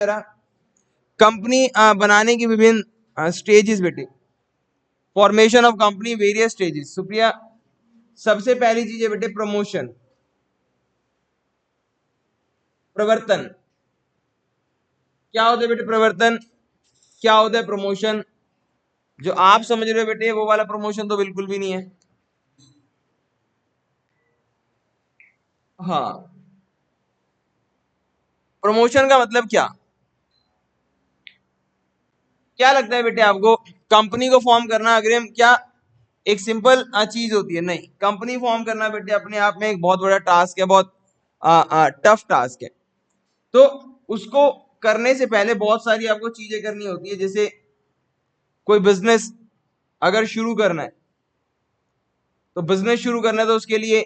Company बनाने की विभिन्न स्टेजेस बेटे, formation of company various stages. Supriya, सबसे पहली चीज है बेटे प्रमोशन, प्रवर्तन। क्या होता है बेटे प्रवर्तन, क्या होता है प्रमोशन? जो आप समझ रहे हो बेटे वो वाला प्रमोशन तो बिल्कुल भी नहीं है। हाँ, प्रमोशन का मतलब क्या क्या लगता है बेटे आपको? कंपनी को फॉर्म करना अग्रिम क्या एक सिंपल चीज होती है? नहीं, कंपनी फॉर्म करना बेटे अपने आप में एक बहुत बड़ा टास्क है, बहुत टफ टास्क है। तो उसको करने से पहले बहुत सारी आपको चीजें करनी होती है। जैसे कोई बिजनेस अगर शुरू करना है, तो बिजनेस शुरू करना है तो उसके लिए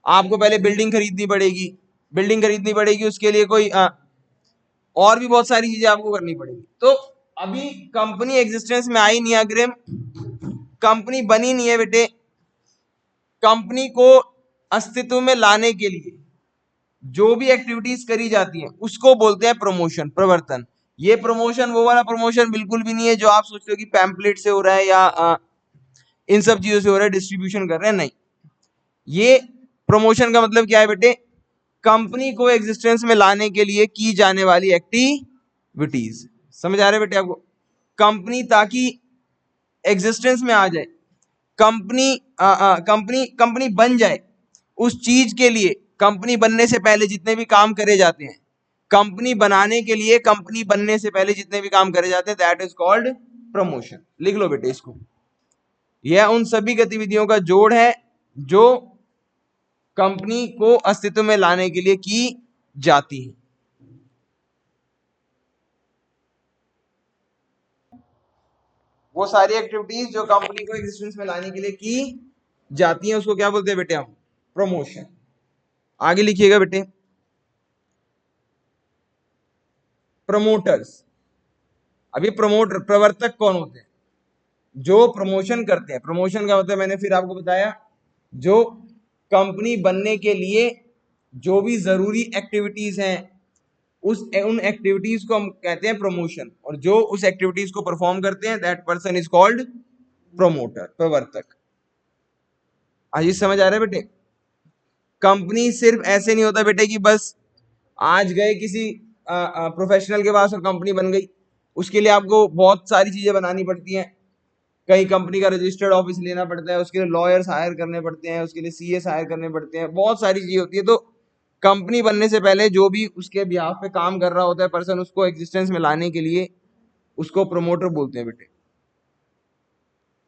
आपको पहले बिल्डिंग खरीदनी पड़ेगी, बिल्डिंग खरीदनी पड़ेगी, उसके लिए कोई और भी बहुत सारी चीजें आपको करनी पड़ेगी। तो अभी कंपनी एग्जिस्टेंस में आई नहीं है अग्रिम, कंपनी बनी नहीं है बेटे। कंपनी को अस्तित्व में लाने के लिए जो भी एक्टिविटीज करी जाती हैं उसको बोलते हैं प्रमोशन, प्रवर्तन। ये प्रमोशन वो वाला प्रमोशन बिल्कुल भी नहीं है जो आप सोचते हो कि पैम्पलेट से हो रहा है या इन सब चीजों से हो रहा है, डिस्ट्रीब्यूशन कर रहे हैं, नहीं। ये प्रमोशन का मतलब क्या है बेटे? कंपनी को एग्जिस्टेंस में लाने के लिए की जाने वाली एक्टिविटीज। समझ आ रहे बेटे आपको? कंपनी ताकि एग्जिस्टेंस में आ जाए, कंपनी कंपनी कंपनी बन जाए, उस चीज के लिए कंपनी बनने से पहले जितने भी काम करे जाते हैं, कंपनी बनाने के लिए कंपनी बनने से पहले जितने भी काम करे जाते हैं, दैट इज कॉल्ड प्रमोशन। लिख लो बेटे इसको। यह उन सभी गतिविधियों का जोड़ है जो कंपनी को अस्तित्व में लाने के लिए की जाती है। वो सारी एक्टिविटीज जो कंपनी को एग्जिस्टेंस में लाने के लिए की जाती हैं उसको क्या बोलते हैं बेटे? हम प्रमोशन। आगे लिखिएगा बेटे, प्रमोटर्स। अभी प्रमोटर प्रवर्तक कौन होते हैं? जो प्रमोशन करते हैं। प्रमोशन का मतलब मैंने फिर आपको बताया, जो कंपनी बनने के लिए जो भी जरूरी एक्टिविटीज हैं उन एक्टिविटीज को हम कहते हैं प्रमोशन, और जो उस एक्टिविटीज को परफॉर्म करते हैं that person is called promoter, प्रवर्तक। आज समझ आ रहा है बेटे? कंपनी सिर्फ ऐसे नहीं होता बेटे कि बस आज गए किसी प्रोफेशनल के पास और कंपनी बन गई। उसके लिए आपको बहुत सारी चीजें बनानी पड़ती हैं। कहीं कंपनी का रजिस्टर्ड ऑफिस लेना पड़ता है, उसके लिए लॉयर्स हायर करने पड़ते हैं, उसके लिए सीएस हायर करने पड़ते हैं, बहुत सारी चीजें होती है। तो कंपनी बनने से पहले जो भी उसके बिहाफ पे काम कर रहा होता है पर्सन, उसको एग्जिस्टेंस में लाने के लिए उसको प्रमोटर बोलते हैं बेटे।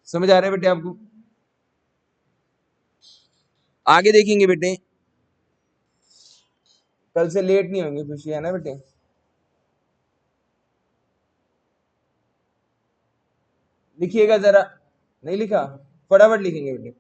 समझ आ रहा है बेटे आपको? आगे देखेंगे बेटे, कल से लेट नहीं होंगे, खुशी है ना बेटे? लिखिएगा जरा, नहीं लिखा? फटाफट लिखेंगे बेटे।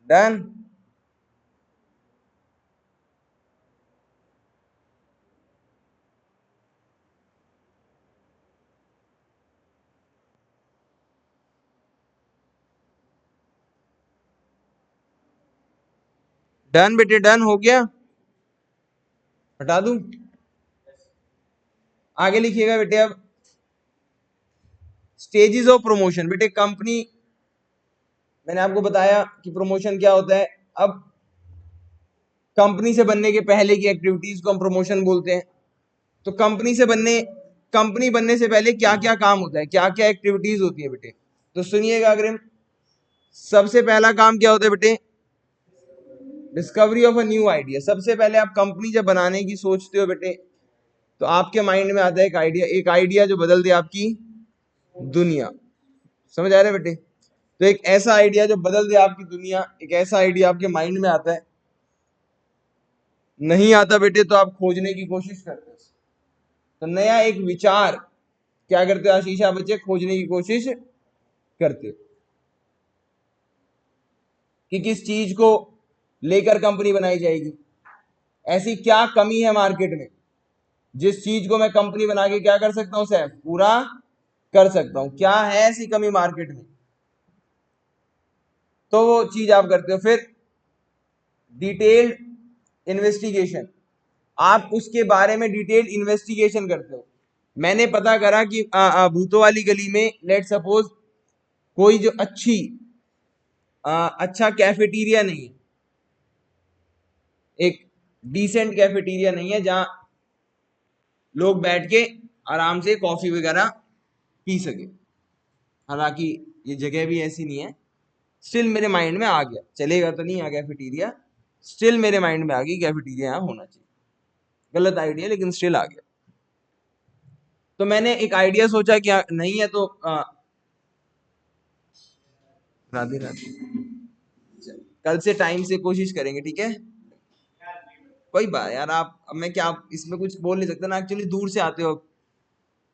डन? डन बेटे, डन हो गया? हटा दूं? आगे लिखिएगा बेटे। अब स्टेजेस ऑफ प्रमोशन बेटे, कंपनी मैंने आपको बताया कि प्रमोशन क्या होता है। अब कंपनी से बनने के पहले की एक्टिविटीज को हम प्रमोशन बोलते हैं। तो कंपनी बनने से पहले क्या क्या काम होता है, क्या क्या एक्टिविटीज होती है बेटे? तो सुनिएगा अग्रिम। सबसे पहला काम क्या होता है बेटे? Discovery of a new idea. सबसे पहले आप कंपनी जब बनाने की सोचते हो बेटे, तो आपके माइंड में आता है एक आइडिया, एक आइडिया जो बदल दे आपकी दुनिया। समझ आ रहा है बेटे? तो एक ऐसा आइडिया जो बदल दे आपकी दुनिया, एक ऐसा आइडिया आपके माइंड में आता है। नहीं आता बेटे तो आप खोजने की कोशिश करते हो। तो नया एक विचार क्या करते हो आशीष आप बच्चे, खोजने की कोशिश करते हो कि किस चीज को लेकर कंपनी बनाई जाएगी, ऐसी क्या कमी है मार्केट में जिस चीज को मैं कंपनी बना के क्या कर सकता हूं सैफ, पूरा कर सकता हूं, क्या है ऐसी कमी मार्केट में, तो वो चीज आप करते हो। फिर डिटेल्ड इन्वेस्टिगेशन, आप उसके बारे में डिटेल्ड इन्वेस्टिगेशन करते हो। मैंने पता करा कि भूतों वाली गली में लेट सपोज कोई जो अच्छा कैफेटेरिया नहीं है, एक डिसेंट कैफेटेरिया नहीं है जहां लोग बैठ के आराम से कॉफी वगैरह पी सके। हालांकि ये जगह भी ऐसी नहीं है, स्टिल मेरे माइंड में आ गया, चलेगा तो नहीं आ कैफेटेरिया, स्टिल मेरे माइंड में आ गई कैफेटेरिया यहाँ होना चाहिए। गलत आइडिया लेकिन स्टिल आ गया। तो मैंने एक आइडिया सोचा कि नहीं है तो राधे राधे, कल से टाइम से कोशिश करेंगे, ठीक है। कोई बात यार, आप अब मैं क्या इसमें कुछ बोल नहीं सकता ना, एक्चुअली दूर से आते हो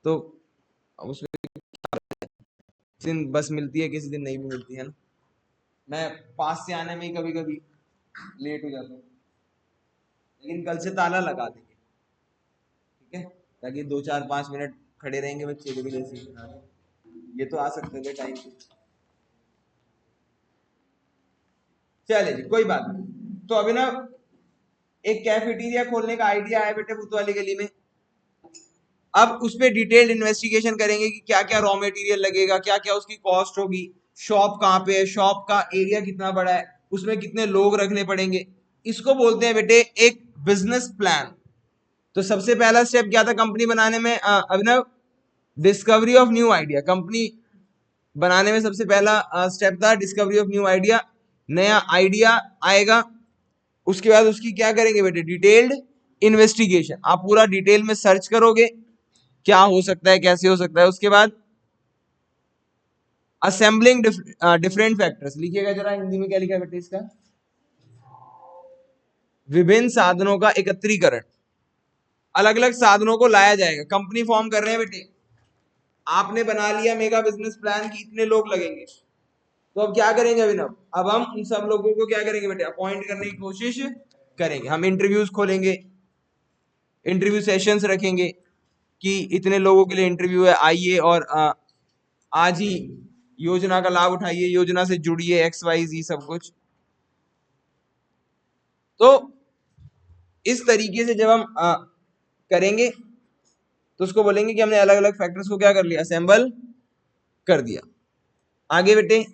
तो उसमें किसी दिन बस मिलती है किसी दिन नहीं भी मिलती है ना। मैं पास से आने में कभी कभी लेट हो जाता हूँ, लेकिन कल से ताला लगा देंगे, ठीक है, ताकि 2 4 5 मिनट खड़े रहेंगे बच्चे को भी जैसे ये तो आ सकते थे टाइम से। चले जी कोई बात नहीं। तो अभी ना एक कैफेटेरिया खोलने का आइडिया है बेटे भूत वाली गली में। अब उस पर डिटेल्ड इन्वेस्टिगेशन करेंगे कि क्या क्या रॉ मटेरियल लगेगा, क्या क्या उसकी कॉस्ट होगी, शॉप कहाँ पे है, शॉप का एरिया कितना बड़ा है, उसमें कितने लोग रखने पड़ेंगे। इसको बोलते हैं बेटे एक बिजनेस प्लान। तो सबसे पहला स्टेप क्या था कंपनी बनाने में अभिनव, discovery of new idea. Company बनाने में सबसे पहला स्टेप था डिस्कवरी ऑफ न्यू आइडिया। नया आइडिया आएगा, उसके बाद उसकी क्या करेंगे बेटे, डिटेल्ड इन्वेस्टिगेशन। आप पूरा डिटेल में सर्च करोगे क्या हो सकता है, कैसे हो सकता है। उसके बाद असेंबलिंग डिफरेंट फैक्टर्स, लिखिएगा जरा हिंदी में क्या लिखा है बेटे इसका, विभिन्न साधनों का एकत्रीकरण, अलग अलग साधनों को लाया जाएगा। कंपनी फॉर्म कर रहे हैं बेटे, आपने बना लिया मेगा बिजनेस प्लान की इतने लोग लगेंगे, तो अब क्या करेंगे अभिनव, अब हम उन सब लोगों को क्या करेंगे बेटे, अपॉइंट करने की कोशिश करेंगे। हम इंटरव्यूज खोलेंगे, इंटरव्यू सेशंस रखेंगे कि इतने लोगों के लिए इंटरव्यू है, आइए और आज ही योजना का लाभ उठाइए, योजना से जुड़िए, एक्स वाई जी सब कुछ। तो इस तरीके से जब हम करेंगे तो उसको बोलेंगे कि हमने अलग अलग फैक्टर्स को क्या कर लिया, असेंबल कर दिया। आगे बेटे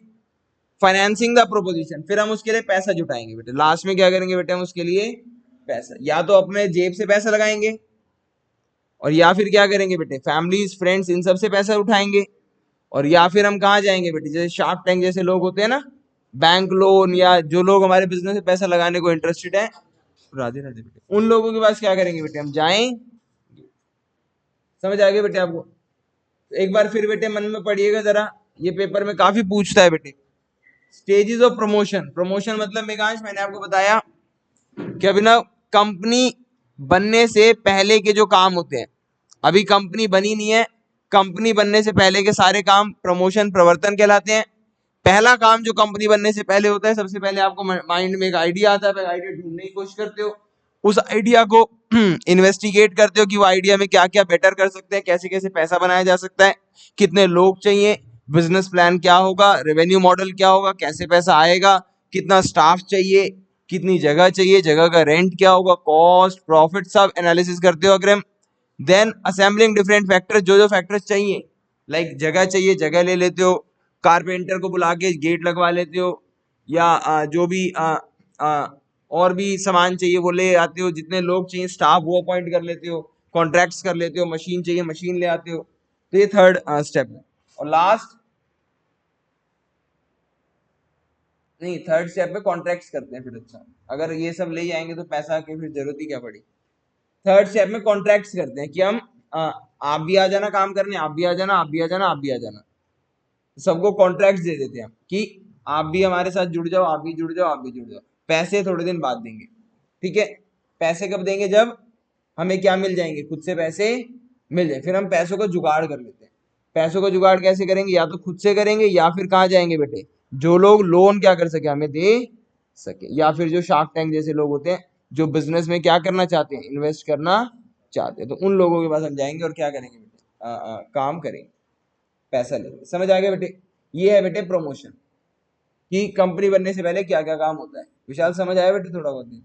फाइनेंसिंग द प्रोपोजिशन, फिर हम उसके लिए पैसा जुटाएंगे बेटे। लास्ट में क्या करेंगे बेटे, हम उसके लिए पैसा या तो अपने जेब से पैसा लगाएंगे और या फिर क्या करेंगे बेटे, फैमिलीज फ्रेंड्स इन सब से पैसा उठाएंगे, और या फिर हम कहाँ जाएंगे बेटे, जैसे शार्क टैंक जैसे लोग होते हैं ना, बैंक लोन, या जो लोग हमारे बिजनेस में पैसा लगाने को इंटरेस्टेड है, राधे राधे बेटे, उन लोगों के पास क्या करेंगे बेटे, हम जाएं। समझ आ गया बेटे आपको। एक बार फिर बेटे मन में पढ़िएगा जरा, ये पेपर में काफी पूछता है बेटे। स्टेजेस ऑफ प्रमोशन, प्रमोशन मतलब मेघांश मैंने आपको बताया कि अभिनव कंपनी बनने से पहले के जो काम होते हैं, अभी कंपनी बनी नहीं है, कंपनी बनने से पहले के सारे काम प्रमोशन प्रवर्तन कहलाते हैं। पहला काम जो कंपनी बनने से पहले होता है, सबसे पहले आपको माइंड में एक आइडिया आता है, आइडिया ढूंढने की कोशिश करते हो, उस आइडिया को इन्वेस्टिगेट करते हो कि वो आइडिया में क्या क्या बेटर कर सकते हैं, कैसे कैसे पैसा बनाया जा सकता है, कितने लोग चाहिए, बिजनेस प्लान क्या होगा, रेवेन्यू मॉडल क्या होगा, कैसे पैसा आएगा, कितना स्टाफ चाहिए, कितनी जगह चाहिए, जगह का रेंट क्या होगा, कॉस्ट प्रॉफिट सब एनालिसिस करते हो अग्रिम। देन असेंबलिंग डिफरेंट फैक्टर्स, जो जो फैक्टर्स चाहिए, लाइक जगह चाहिए जगह ले लेते हो, कारपेंटर को बुला के गेट लगवा लेते हो, या जो भी और भी सामान चाहिए वो ले आते हो, जितने लोग चाहिए स्टाफ वो अपॉइंट कर लेते हो, कॉन्ट्रैक्ट्स कर लेते हो, मशीन चाहिए मशीन ले आते हो। तो ये थर्ड स्टेप है। और लास्ट नहीं, थर्ड स्टेप पे कॉन्ट्रैक्ट्स करते हैं फिर। अच्छा, अगर ये सब ले जाएंगे तो पैसा की फिर जरूरत ही क्या पड़ी। थर्ड स्टेप में कॉन्ट्रैक्ट्स करते हैं कि हम आप भी आ जाना काम करने, आप भी आ जाना, आप भी आ जाना, आप भी आ जाना, सबको कॉन्ट्रैक्ट दे देते हैं कि आप भी हमारे साथ जुड़ जाओ, आप भी जुड़ जाओ, आप भी जुड़ जाओ, पैसे थोड़े दिन बाद देंगे, ठीक है। पैसे कब देंगे? जब हमें क्या मिल जाएंगे, खुद से पैसे मिल जाए, फिर हम पैसों का जुगाड़ कर लेते हैं। पैसों का जुगाड़ कैसे करेंगे? या तो खुद से करेंगे या फिर कहाँ जाएंगे बेटे, जो लोग लोन क्या कर सके, हमें दे सके, या फिर जो शार्क टैंक जैसे लोग होते हैं जो बिजनेस में क्या करना चाहते हैं, इन्वेस्ट करना चाहते हैं, तो उन लोगों के पास हम जाएंगे और क्या करेंगे बेटे, काम करेंगे, पैसा लेंगे। समझ आ गया बेटे? ये है बेटे प्रमोशन, कि कंपनी बनने से पहले क्या क्या काम होता है। विशाल समझ आया बेटे थोड़ा बहुत?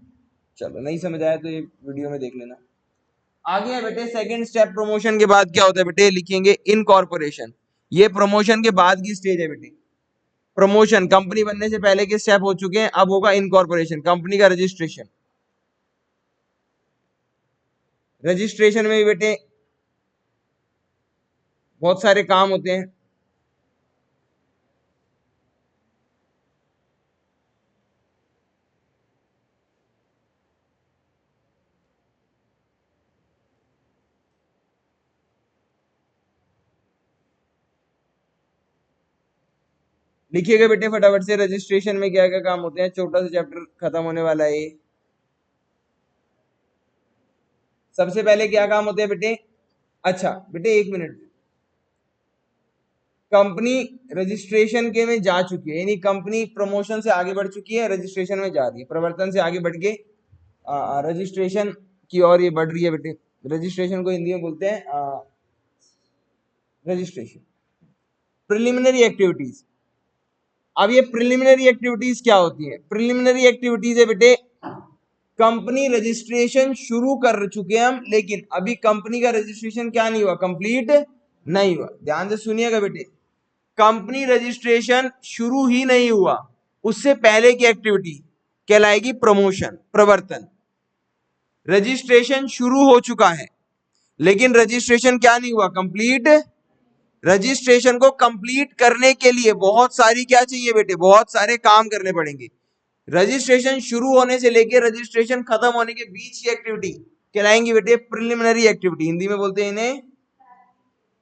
चलो, नहीं समझ आया तो ये वीडियो में देख लेना। आगे है बेटे सेकंड स्टेप, प्रमोशन के बाद क्या होता है बेटे, लिखेंगे इनकॉर्पोरेशन। ये प्रमोशन के बाद की स्टेज है बेटे। प्रमोशन कंपनी बनने से पहले के स्टेप हो चुके हैं, अब होगा इनकॉर्पोरेशन, कंपनी का रजिस्ट्रेशन। रजिस्ट्रेशन में भी बेटे बहुत सारे काम होते हैं। लिखिएगा बेटे फटाफट से, रजिस्ट्रेशन में क्या क्या काम होते हैं, छोटा सा चैप्टर खत्म होने वाला है। सबसे पहले क्या काम होते हैं बेटे? अच्छा बेटे एक मिनट, कंपनी रजिस्ट्रेशन के में जा चुकी है, यानी कंपनी प्रमोशन से आगे बढ़ चुकी है, रजिस्ट्रेशन में जा रही है, प्रवर्तन से आगे बढ़ के रजिस्ट्रेशन की ओर ये बढ़ रही है बेटे। रजिस्ट्रेशन को हिंदी में बोलते हैं रजिस्ट्रेशन। प्रिलिमिनरी एक्टिविटीज, अब ये प्रिलिमिनरी एक्टिविटीज क्या होती है? प्रिलिमिनरी एक्टिविटीज है बेटे, कंपनी रजिस्ट्रेशन शुरू कर चुके हैं हम, लेकिन अभी कंपनी का रजिस्ट्रेशन क्या नहीं हुआ, कंप्लीट नहीं हुआ। ध्यान से सुनिएगा बेटे, कंपनी रजिस्ट्रेशन शुरू ही नहीं हुआ, उससे पहले की एक्टिविटी कहलाएगी प्रमोशन, प्रवर्तन। रजिस्ट्रेशन शुरू हो चुका है लेकिन रजिस्ट्रेशन क्या नहीं हुआ, कंप्लीट। रजिस्ट्रेशन को कंप्लीट करने के लिए बहुत सारी क्या चाहिए बेटे, बहुत सारे काम करने पड़ेंगे। रजिस्ट्रेशन शुरू होने से लेकर रजिस्ट्रेशन खत्म होने के बीच की एक्टिविटी कहलाएंगी बेटे प्रिलिमिनरी एक्टिविटी, हिंदी में बोलते हैं इन्हें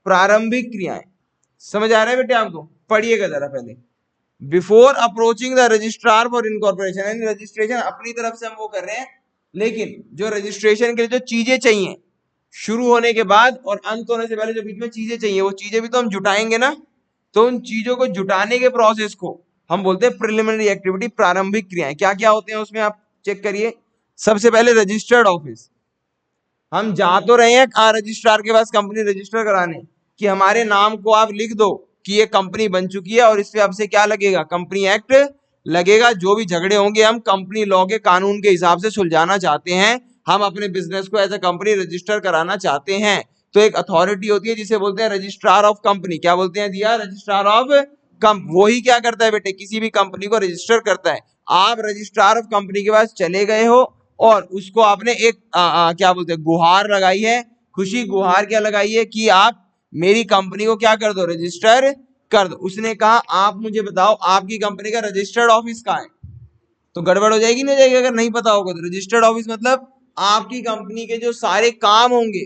प्रारंभिक क्रियाएं। समझ आ रहा है बेटे आपको? पढ़िएगा जरा पहले, before approaching the registrar for incorporation, यानी रजिस्ट्रेशन अपनी तरफ से हम वो कर रहे हैं, लेकिन जो रजिस्ट्रेशन के लिए जो चीजें चाहिए शुरू होने के बाद और अंत होने से पहले जो बीच में चीजें चाहिए, वो चीजें भी तो हम जुटाएंगे ना, तो उन चीजों को जुटाने के प्रोसेस को हम बोलते हैं प्रिलिमिनरी एक्टिविटी, प्रारंभिक क्रियाएं। क्या क्या होते हैं उसमें आप चेक करिए। सबसे पहले रजिस्टर्ड ऑफिस, हम जा तो रहे हैं रजिस्ट्रार के पास कंपनी रजिस्टर कराने, कि हमारे नाम को आप लिख दो कि ये कंपनी बन चुकी है और इससे अब से क्या लगेगा, कंपनी एक्ट लगेगा। जो भी झगड़े होंगे हम कंपनी लॉ के कानून के हिसाब से सुलझाना चाहते हैं, हम अपने बिजनेस को एज ए कंपनी रजिस्टर कराना चाहते हैं, तो एक अथॉरिटी होती है जिसे बोलते हैं रजिस्ट्रार ऑफ कंपनी। क्या बोलते हैं दिया, रजिस्ट्रार ऑफ वही क्या करता है बेटे, किसी भी कंपनी को रजिस्टर करता है। आप रजिस्ट्रार ऑफ कंपनी के पास चले गए हो और उसको आपने एक क्या बोलते हैं गुहार लगाई है, खुशी गुहार क्या लगाई है कि आप मेरी कंपनी को क्या कर दो, रजिस्टर कर दो। उसने कहा आप मुझे बताओ आपकी कंपनी का रजिस्टर्ड ऑफिस कहाँ है, तो गड़बड़ हो जाएगी नहीं हो जाएगी अगर नहीं पता होगा तो। रजिस्टर्ड ऑफिस मतलब आपकी कंपनी के जो सारे काम होंगे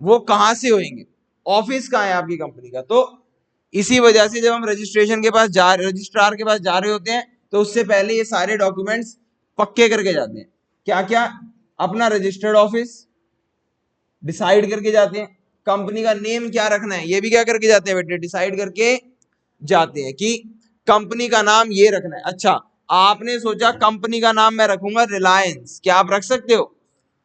वो कहाँ से होंगे, ऑफिस कहाँ है आपकी कंपनी का। तो इसी वजह से जब हम रजिस्ट्रेशन के पास रजिस्ट्रार के पास जा रहे होते हैं तो उससे पहले ये सारे डॉक्यूमेंट्स पक्के करके जाते हैं। क्या क्या, अपना रजिस्टर्ड ऑफिस डिसाइड करके जाते हैं, कंपनी का नेम क्या रखना है ये भी क्या करके जाते हैं बेटे, डिसाइड करके जाते हैं कि कंपनी का नाम ये रखना है। अच्छा, आपने सोचा कंपनी का नाम मैं रखूंगा रिलायंस, क्या आप रख सकते हो?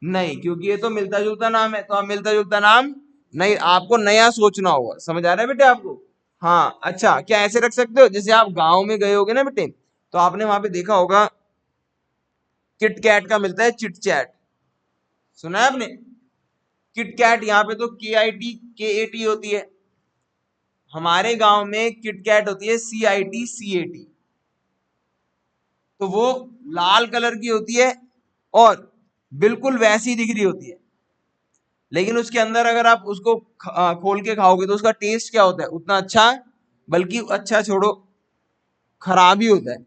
नहीं, क्योंकि ये तो मिलता जुलता नाम है, तो आप मिलता जुलता नाम नहीं, आपको नया सोचना होगा। समझ आ रहा है बेटे आपको? हाँ। अच्छा, क्या ऐसे रख सकते हो, जैसे आप गांव में गए होगे ना बेटे, तो आपने वहां पे देखा होगा किट कैट का मिलता है चिट चैट, सुना है आपने? किट कैट, यहाँ पे तो KIT KAT होती है, हमारे गांव में किट कैट होती है CIT CAT। तो वो लाल कलर की होती है और बिल्कुल वैसी दिख रही होती है, लेकिन उसके अंदर अगर आप उसको खोल के खाओगे तो उसका टेस्ट क्या होता है, उतना अच्छा, बल्कि अच्छा छोड़ो खराब ही होता है।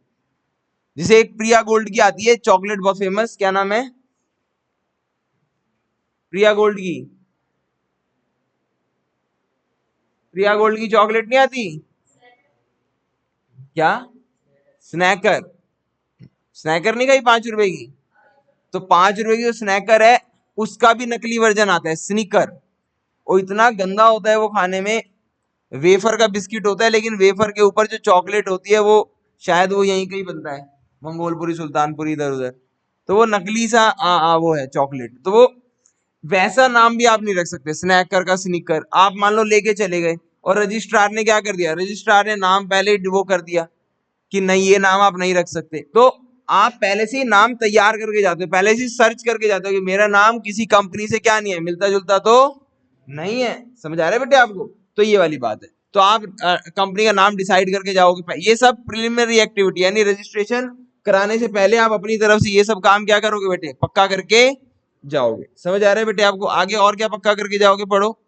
जैसे एक प्रिया गोल्ड की आती है चॉकलेट बहुत फेमस, क्या नाम है प्रिया गोल्ड की? प्रिया गोल्ड की चॉकलेट नहीं आती क्या? स्नैकर, स्नैकर नहीं खाई 5 रुपए की? तो 5 रुपए की जो स्नैकर है उसका भी नकली वर्जन आता है, स्निकर। वो इतना गंदा होता है वो खाने में। वेफर का बिस्किट होता है, लेकिन वेफर के ऊपर जो चॉकलेट होती है वो शायद वो यहीं कहीं बनता है, मंगोलपुरी, सुल्तानपुरी, इधर उधर। तो वो नकली सा वो है चॉकलेट। तो वो वैसा नाम भी आप नहीं रख सकते, स्नैकर का स्निकर। आप मान लो लेके चले गए और रजिस्ट्रार ने क्या कर दिया, रजिस्ट्रार ने नाम पहले ही वो कर दिया कि नहीं ये नाम आप नहीं रख सकते। तो आप पहले से ही नाम तैयार करके जाते हो, पहले से ही सर्च करके जाते हो कि मेरा नाम किसी कंपनी से क्या नहीं है, मिलता जुलता तो नहीं है। समझ आ रहा है बेटे आपको? तो ये वाली बात है। तो आप कंपनी का नाम डिसाइड करके जाओगे। ये सब प्रिलिमिनरी एक्टिविटी, यानी रजिस्ट्रेशन कराने से पहले आप अपनी तरफ से ये सब काम क्या करोगे बेटे, पक्का करके जाओगे। समझ आ रहा है बेटे आपको? आगे और क्या पक्का करके जाओगे, पढ़ो।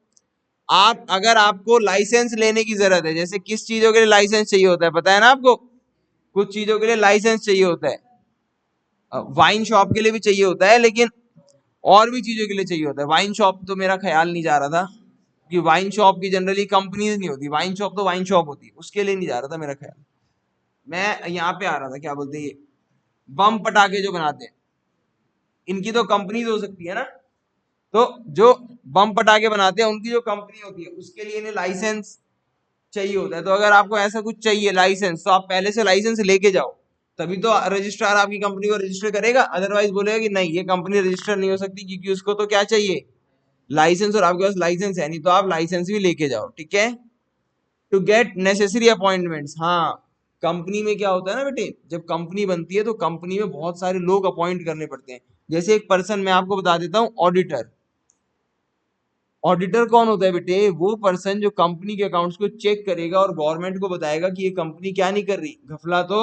आप अगर आपको लाइसेंस लेने की जरूरत है, जैसे किस चीजों के लिए लाइसेंस चाहिए होता है पता है ना आपको? कुछ चीजों के लिए लाइसेंस चाहिए होता है। वाइन शॉप के लिए भी चाहिए होता है, लेकिन और भी चीजों के लिए चाहिए होता है। वाइन शॉप तो मेरा ख्याल नहीं जा रहा था कि वाइन शॉप की जनरली कंपनीज नहीं होती, वाइन शॉप तो वाइन शॉप होती है, उसके लिए नहीं जा रहा था मेरा ख्याल। मैं यहाँ पे आ रहा था, क्या बोलते हैं ये बम पटाखे जो बनाते हैं, इनकी तो कंपनीज हो सकती है ना। तो जो बम पटाखे बनाते हैं उनकी जो कंपनी होती है उसके लिए इन्हें लाइसेंस चाहिए होता है। तो अगर आपको ऐसा कुछ चाहिए लाइसेंस, तो आप पहले से लाइसेंस लेके जाओ, तभी तो रजिस्ट्रार आपकी कंपनी को रजिस्टर करेगा। अदरवाइज बोलेगा कि नहीं ये कंपनी रजिस्टर नहीं हो सकती, क्योंकि उसको तो क्या चाहिए, लाइसेंस, और आपके पास लाइसेंस है नहीं। तो आप लाइसेंस भी लेके जाओ, ठीक है। टू गेट नेसेसरी अपॉइंटमेंट्स, हाँ कंपनी में क्या होता है ना बेटे, जब कंपनी बनती है तो कंपनी में बहुत सारे लोग अपॉइंट करने पड़ते हैं। जैसे एक पर्सन मैं आपको बता देता हूँ, ऑडिटर। ऑडिटर कौन होता है बेटे? वो पर्सन जो कंपनी के अकाउंट्स को चेक करेगा और गवर्नमेंट को बताएगा कि ये कंपनी क्या नहीं कर रही, घपला तो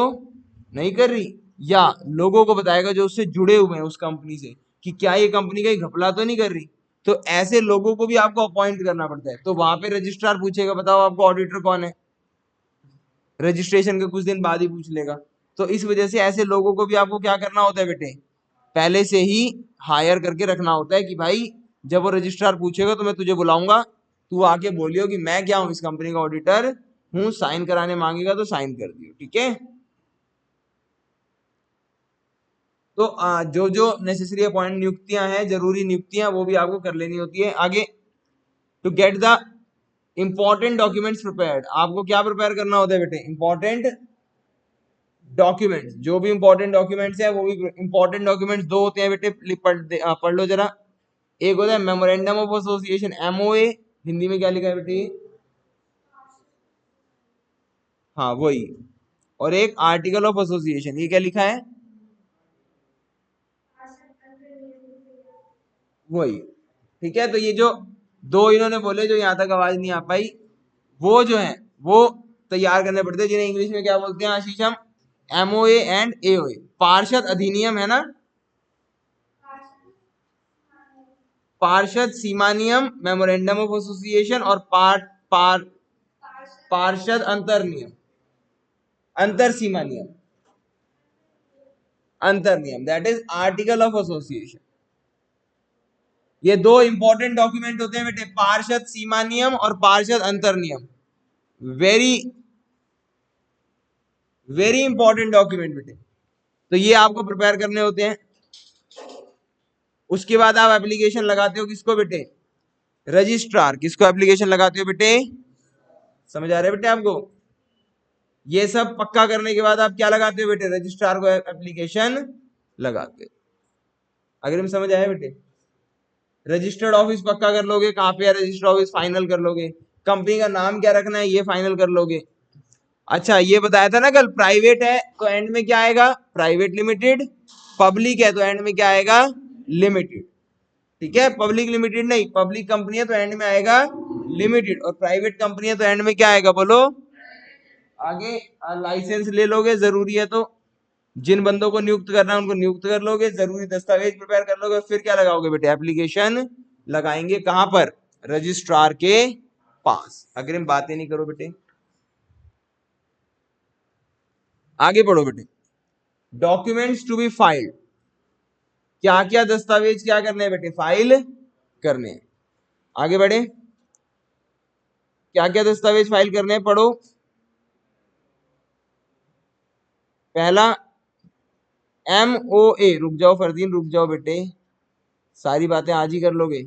नहीं कर रही, या लोगों को बताएगा जो उससे जुड़े हुए हैं उस कंपनी से कि क्या ये कंपनी कहीं घपला तो नहीं कर रही। तो ऐसे लोगों को भी आपको अपॉइंट करना पड़ता है। तो वहां पे रजिस्ट्रार पूछेगा बताओ आपको ऑडिटर कौन है, रजिस्ट्रेशन के कुछ दिन बाद ही पूछ लेगा। तो इस वजह से ऐसे लोगों को भी आपको क्या करना होता है बेटे, पहले से ही हायर करके रखना होता है कि भाई जब वो रजिस्ट्रार पूछेगा तो मैं तुझे बुलाऊंगा, तू आके बोलियो कि मैं क्या हूं, इस कंपनी का ऑडिटर हूं, साइन कराने मांगेगा तो साइन कर दियो, ठीक है। तो जो जो नेसेसरी अपॉइंट नियुक्तियां हैं, जरूरी नियुक्तियां, वो भी आपको कर लेनी होती है। आगे, to get the important documents prepared, आपको क्या प्रिपेयर करना होता है बेटे, इंपॉर्टेंट डॉक्यूमेंट्स। जो भी इंपॉर्टेंट डॉक्यूमेंट्स है वो भी इंपॉर्टेंट डॉक्यूमेंट्स दो होते हैं बेटे, पढ़ लो जरा। एक होता है memorandum of association, MOA, Hindi में क्या लिखा है बेटे, हाँ वही। और एक आर्टिकल ऑफ एसोसिएशन, ये क्या लिखा है, वही। ठीक है। तो ये जो दो इन्होंने बोले, जो यहाँ तक आवाज नहीं आ पाई, वो जो है वो तैयार करने पड़ते हैं, जिन्हें इंग्लिश में क्या बोलते हैं आशीष हम, एमओए एंड एओए। पार्षद अधिनियम है ना, पार्षद सीमा नियम, मेमोरेंडम ऑफ एसोसिएशन, और पार्षद अंतर नियम, अंतर सीमा नियम, अंतर नियम, that is article of association. ये दो इंपॉर्टेंट डॉक्यूमेंट होते हैं बेटे, पार्षद सीमा नियम और पार्षद अंतर नियम। वेरी वेरी इंपॉर्टेंट डॉक्यूमेंट बेटे। तो ये आपको प्रिपेयर करने होते हैं। उसके बाद आप एप्लीकेशन लगाते हो किसको बेटे, रजिस्ट्रार। किसको एप्लीकेशन लगाते हो बेटे, समझ आ रहा है बेटे आपको? ये सब पक्का करने के बाद आप क्या लगाते हो बेटे, रजिस्ट्रार को एप्लीकेशन लगाते हो। अगर हम समझ आए बेटे, रजिस्टर्ड ऑफिस पक्का कर लोगे, कहाँ पे है रजिस्टर्ड ऑफिस फाइनल कर लोगे, कंपनी का नाम क्या रखना है ये फाइनल कर लोगे। अच्छा ये बताया था ना कल, प्राइवेट है तो एंड में क्या आएगा, प्राइवेट लिमिटेड। पब्लिक है तो एंड में क्या आएगा, लिमिटेड। ठीक है, पब्लिक लिमिटेड नहीं, पब्लिक कंपनी है तो एंड में आएगा लिमिटेड, और प्राइवेट कंपनी है तो एंड में क्या आएगा बोलो। आगे लाइसेंस ले लोगे, जरूरी है तो जिन बंदों को नियुक्त करना है उनको नियुक्त कर लोगे, जरूरी दस्तावेज प्रिपेयर कर लोगे, फिर क्या लगाओगे बेटे, एप्लीकेशन लगाएंगे। कहां पर, रजिस्ट्रार के पास। अग्रिम बातें नहीं करो बेटे, आगे बढ़ो बेटे। डॉक्यूमेंट्स टू बी फाइल्ड, क्या क्या दस्तावेज क्या करने हैं बेटे, फाइल करने हैं। आगे बढ़े, क्या क्या दस्तावेज फाइल करने हैं, पढ़ो। पहला, MOA, रुक जाओ फरदीन, रुक जाओ बेटे, सारी बातें आज ही कर लोगे।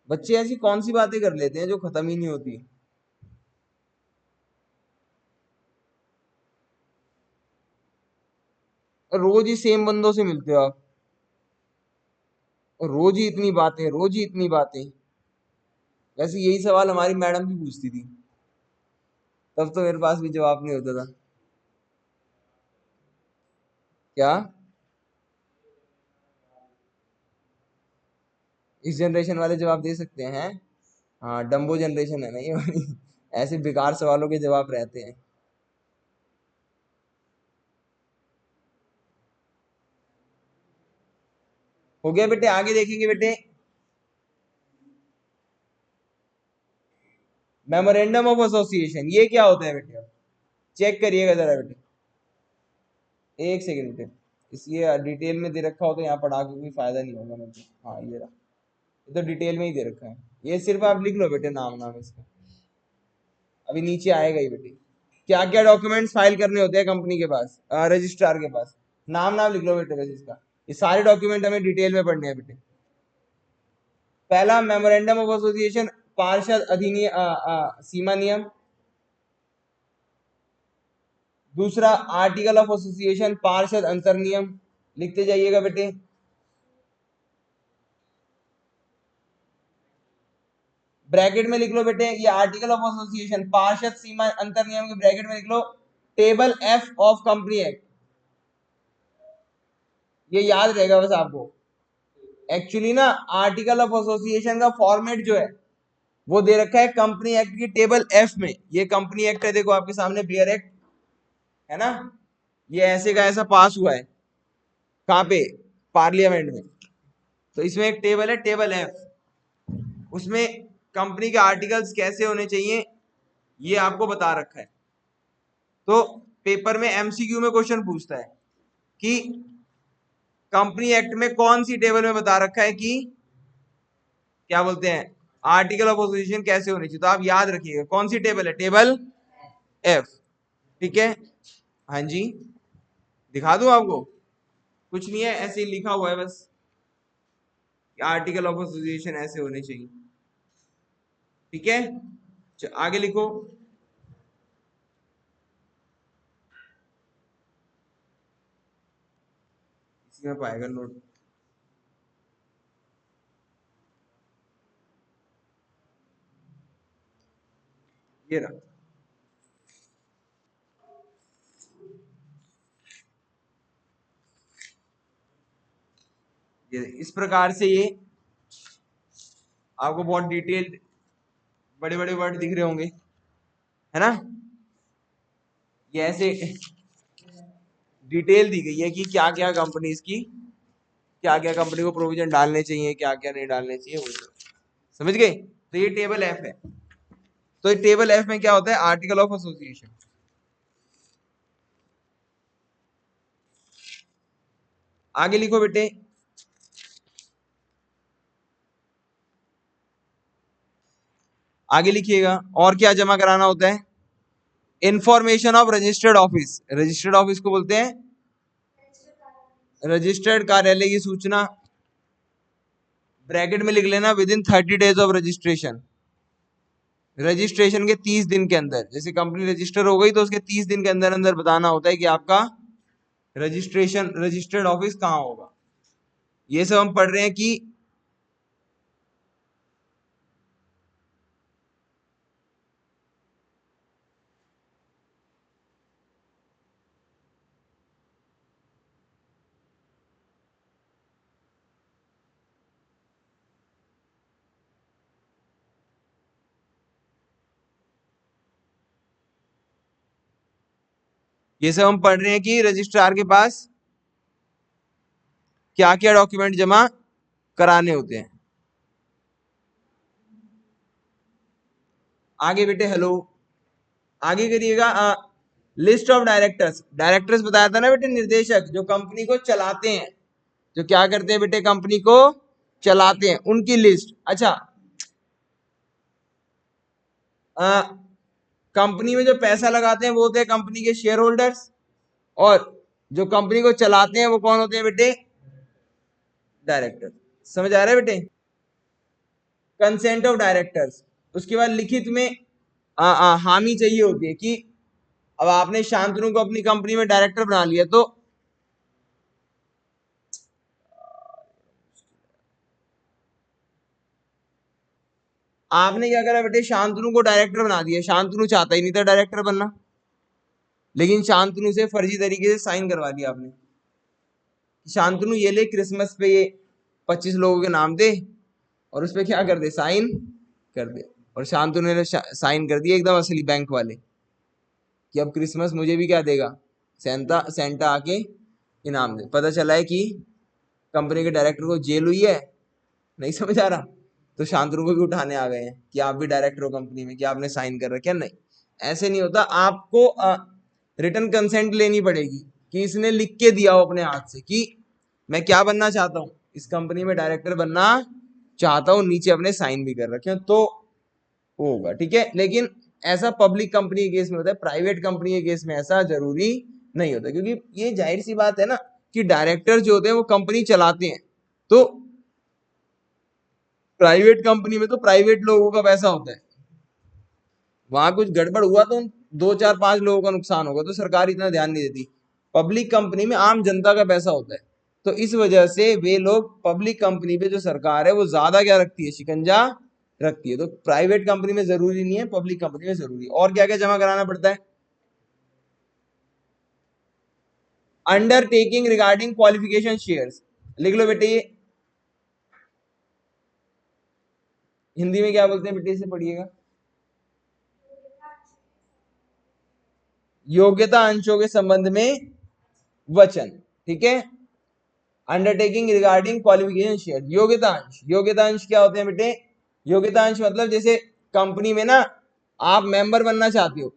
बच्चे ऐसी कौन सी बातें कर लेते हैं जो खत्म ही नहीं होती। रोज ही सेम बंदों से मिलते हो आप, और रोज ही इतनी बातें, रोज ही इतनी बातें। वैसे यही सवाल हमारी मैडम भी पूछती थी, तब तो मेरे पास भी जवाब नहीं होता था। क्या इस जनरेशन वाले जवाब दे सकते हैं? हाँ, डम्बो जनरेशन है ना ये वाली। ऐसे बेकार सवालों के जवाब रहते हैं। हो गया बेटे, आगे देखेंगे बेटे। मेमोरेंडम ऑफ एसोसिएशन, ये क्या होता है बेटे? चेक करिएगा जरा बेटे, एक सेकंड बेटे। इसलिए डिटेल में दे रखा हो तो यहाँ पढ़ा के कोई फायदा नहीं होगा मुझे। हाँ ये रहा, ये तो डिटेल में ही दे रखा है। ये सिर्फ आप लिख लो बेटे, नाम नाम इसका, अभी नीचे आएगा ही बेटे। क्या क्या डॉक्यूमेंट्स फाइल करने होते हैं कंपनी के पास, रजिस्ट्रार के पास? नाम नाम लिख लो बेटे बस इसका। ये सारे डॉक्यूमेंट हमें डिटेल में पढ़ने हैं बेटे। पहला मेमोरेंडम ऑफ एसोसिएशन, पार्षद अधिनियम, सीमा नियम। दूसरा आर्टिकल ऑफ एसोसिएशन, पार्षद अंतर नियम। लिखते जाइएगा बेटे। ब्रैकेट में लिख लो बेटे, ये आर्टिकल ऑफ एसोसिएशन, पार्षद सीमा अंतर नियम के ब्रैकेट में लिख लो table F of company act. ये याद रहेगा बस आपको। एक्चुअली ना आर्टिकल ऑफ एसोसिएशन का फॉर्मेट जो है वो दे रखा है कंपनी एक्ट की टेबल F में। ये कंपनी एक्ट है, देखो आपके सामने, बियर एक्ट है ना, ये ऐसे का ऐसा पास हुआ है, कहाँ पे? पार्लियामेंट में। तो इसमें एक टेबल है, टेबल F, उसमें कंपनी के आर्टिकल्स कैसे होने चाहिए ये आपको बता रखा है। तो पेपर में MCQ में क्वेश्चन पूछता है कि कंपनी एक्ट में कौन सी टेबल में बता रखा है कि क्या बोलते हैं, आर्टिकल ऑफ एसोसिएशन कैसे होनी चाहिए। तो आप याद रखिएगा कौन सी टेबल है, टेबल F। ठीक है, हाँ जी, दिखा दूं आपको? कुछ नहीं है, ऐसे ही लिखा हुआ है बस, आर्टिकल ऑफ एसोसिएशन ऐसे होने चाहिए। ठीक है, आगे लिखो। इसी में पाएगा नोट। ये रहा, ये इस प्रकार से, ये आपको बहुत डिटेल, बड़े बड़े वर्ड दिख रहे होंगे, है ना? ये ऐसे डिटेल दी गई है कि क्या क्या कंपनीज की, क्या क्या कंपनी को प्रोविजन डालने चाहिए, क्या क्या नहीं डालने चाहिए, वो समझ गए? तो ये टेबल F है। तो ये टेबल F में क्या होता है, आर्टिकल ऑफ एसोसिएशन। आगे लिखो बेटे, आगे लिखिएगा, और क्या जमा कराना होता है? Information of registered office. Registered office को बोलते हैं रजिस्टर्ड कार्यालय की सूचना। ब्रैकेट में लिख लेना with in 30 days of registration. Registration के 30 दिन के अंदर, जैसे कंपनी रजिस्टर हो गई तो उसके 30 दिन के अंदर अंदर बताना होता है कि आपका रजिस्ट्रेशन, रजिस्टर्ड ऑफिस कहाँ होगा। ये सब हम पढ़ रहे हैं कि ये सब हम पढ़ रहे हैं कि रजिस्ट्रार के पास क्या क्या डॉक्यूमेंट जमा कराने होते हैं। आगे बेटे, हेलो, आगे करिएगा। List of directors. डायरेक्टर्स बताया था ना बेटे, निर्देशक जो कंपनी को चलाते हैं, जो क्या करते हैं बेटे, कंपनी को चलाते हैं, उनकी लिस्ट। अच्छा, कंपनी में जो पैसा लगाते हैं वो होते हैं कंपनी के शेयर होल्डर्स, और जो कंपनी को चलाते हैं वो कौन होते हैं बेटे? डायरेक्टर। समझ आ रहा है बेटे? Consent of directors. उसके बाद लिखित में हामी चाहिए होती है कि अब आपने शांतनु को अपनी कंपनी में डायरेक्टर बना लिया, तो आपने क्या करा बेटे? शांतनु को डायरेक्टर बना दिया। शांतनु चाहता ही नहीं था डायरेक्टर बनना, लेकिन शांतनु से फर्जी तरीके से साइन करवा दिया आपने। शांतनु ये ले क्रिसमस पे ये 25 लोगों के नाम दे, और उस पर क्या कर दे? साइन कर दे। और शांतनु ने साइन कर दिया एकदम असली बैंक वाले कि अब क्रिसमस मुझे भी क्या देगा? सेंटा आके इनाम दे। पता चला है कि कंपनी के डायरेक्टर को जेल हुई है, नहीं समझ आ रहा, तो शांतनु को भी उठाने आ गए हैं कि आप भी डायरेक्टर हो कंपनी में, कि आपने साइन कर रखा है। नहीं, ऐसे नहीं होता। आपको रिटर्न कंसेंट लेनी पड़ेगी कि इसने लिख के दिया हो अपने हाथ से कि मैं क्या बनना चाहता हूँ, इस कंपनी में डायरेक्टर बनना चाहता हूँ, नीचे अपने साइन भी कर रखे हैं, तो होगा। ठीक है, लेकिन ऐसा पब्लिक कंपनी के केस में होता है, प्राइवेट कंपनी के केस में ऐसा जरूरी नहीं होता, क्योंकि ये जाहिर सी बात है ना कि डायरेक्टर जो होते हैं वो कंपनी चलाते हैं, तो प्राइवेट कंपनी में तो प्राइवेट लोगों का पैसा होता है, वहां कुछ गड़बड़ हुआ तो 2 4 5 लोगों का नुकसान होगा, तो सरकार इतना ध्यान नहीं देती। पब्लिक कंपनी में आम जनता का पैसा होता है, तो इस वजह से वे लोग पब्लिक कंपनी पे जो सरकार है वो ज्यादा क्या रखती है? शिकंजा रखती है। तो प्राइवेट कंपनी में जरूरी नहीं है, पब्लिक कंपनी में जरूरी है। और क्या क्या जमा कराना पड़ता है? Undertaking regarding qualification shares. लिख लो बेटे, ये हिंदी में क्या बोलते हैं बेटे? इसे पढ़िएगा। योग्यता अंशों के संबंध में वचन। ठीक है, अंडरटेकिंग रिगार्डिंग क्वालिफिकेशन शेयर। योग्यता अंश, योग्यता अंश क्या होते हैं बेटे? योग्यता अंश मतलब जैसे कंपनी में ना आप मेंबर बनना चाहते हो,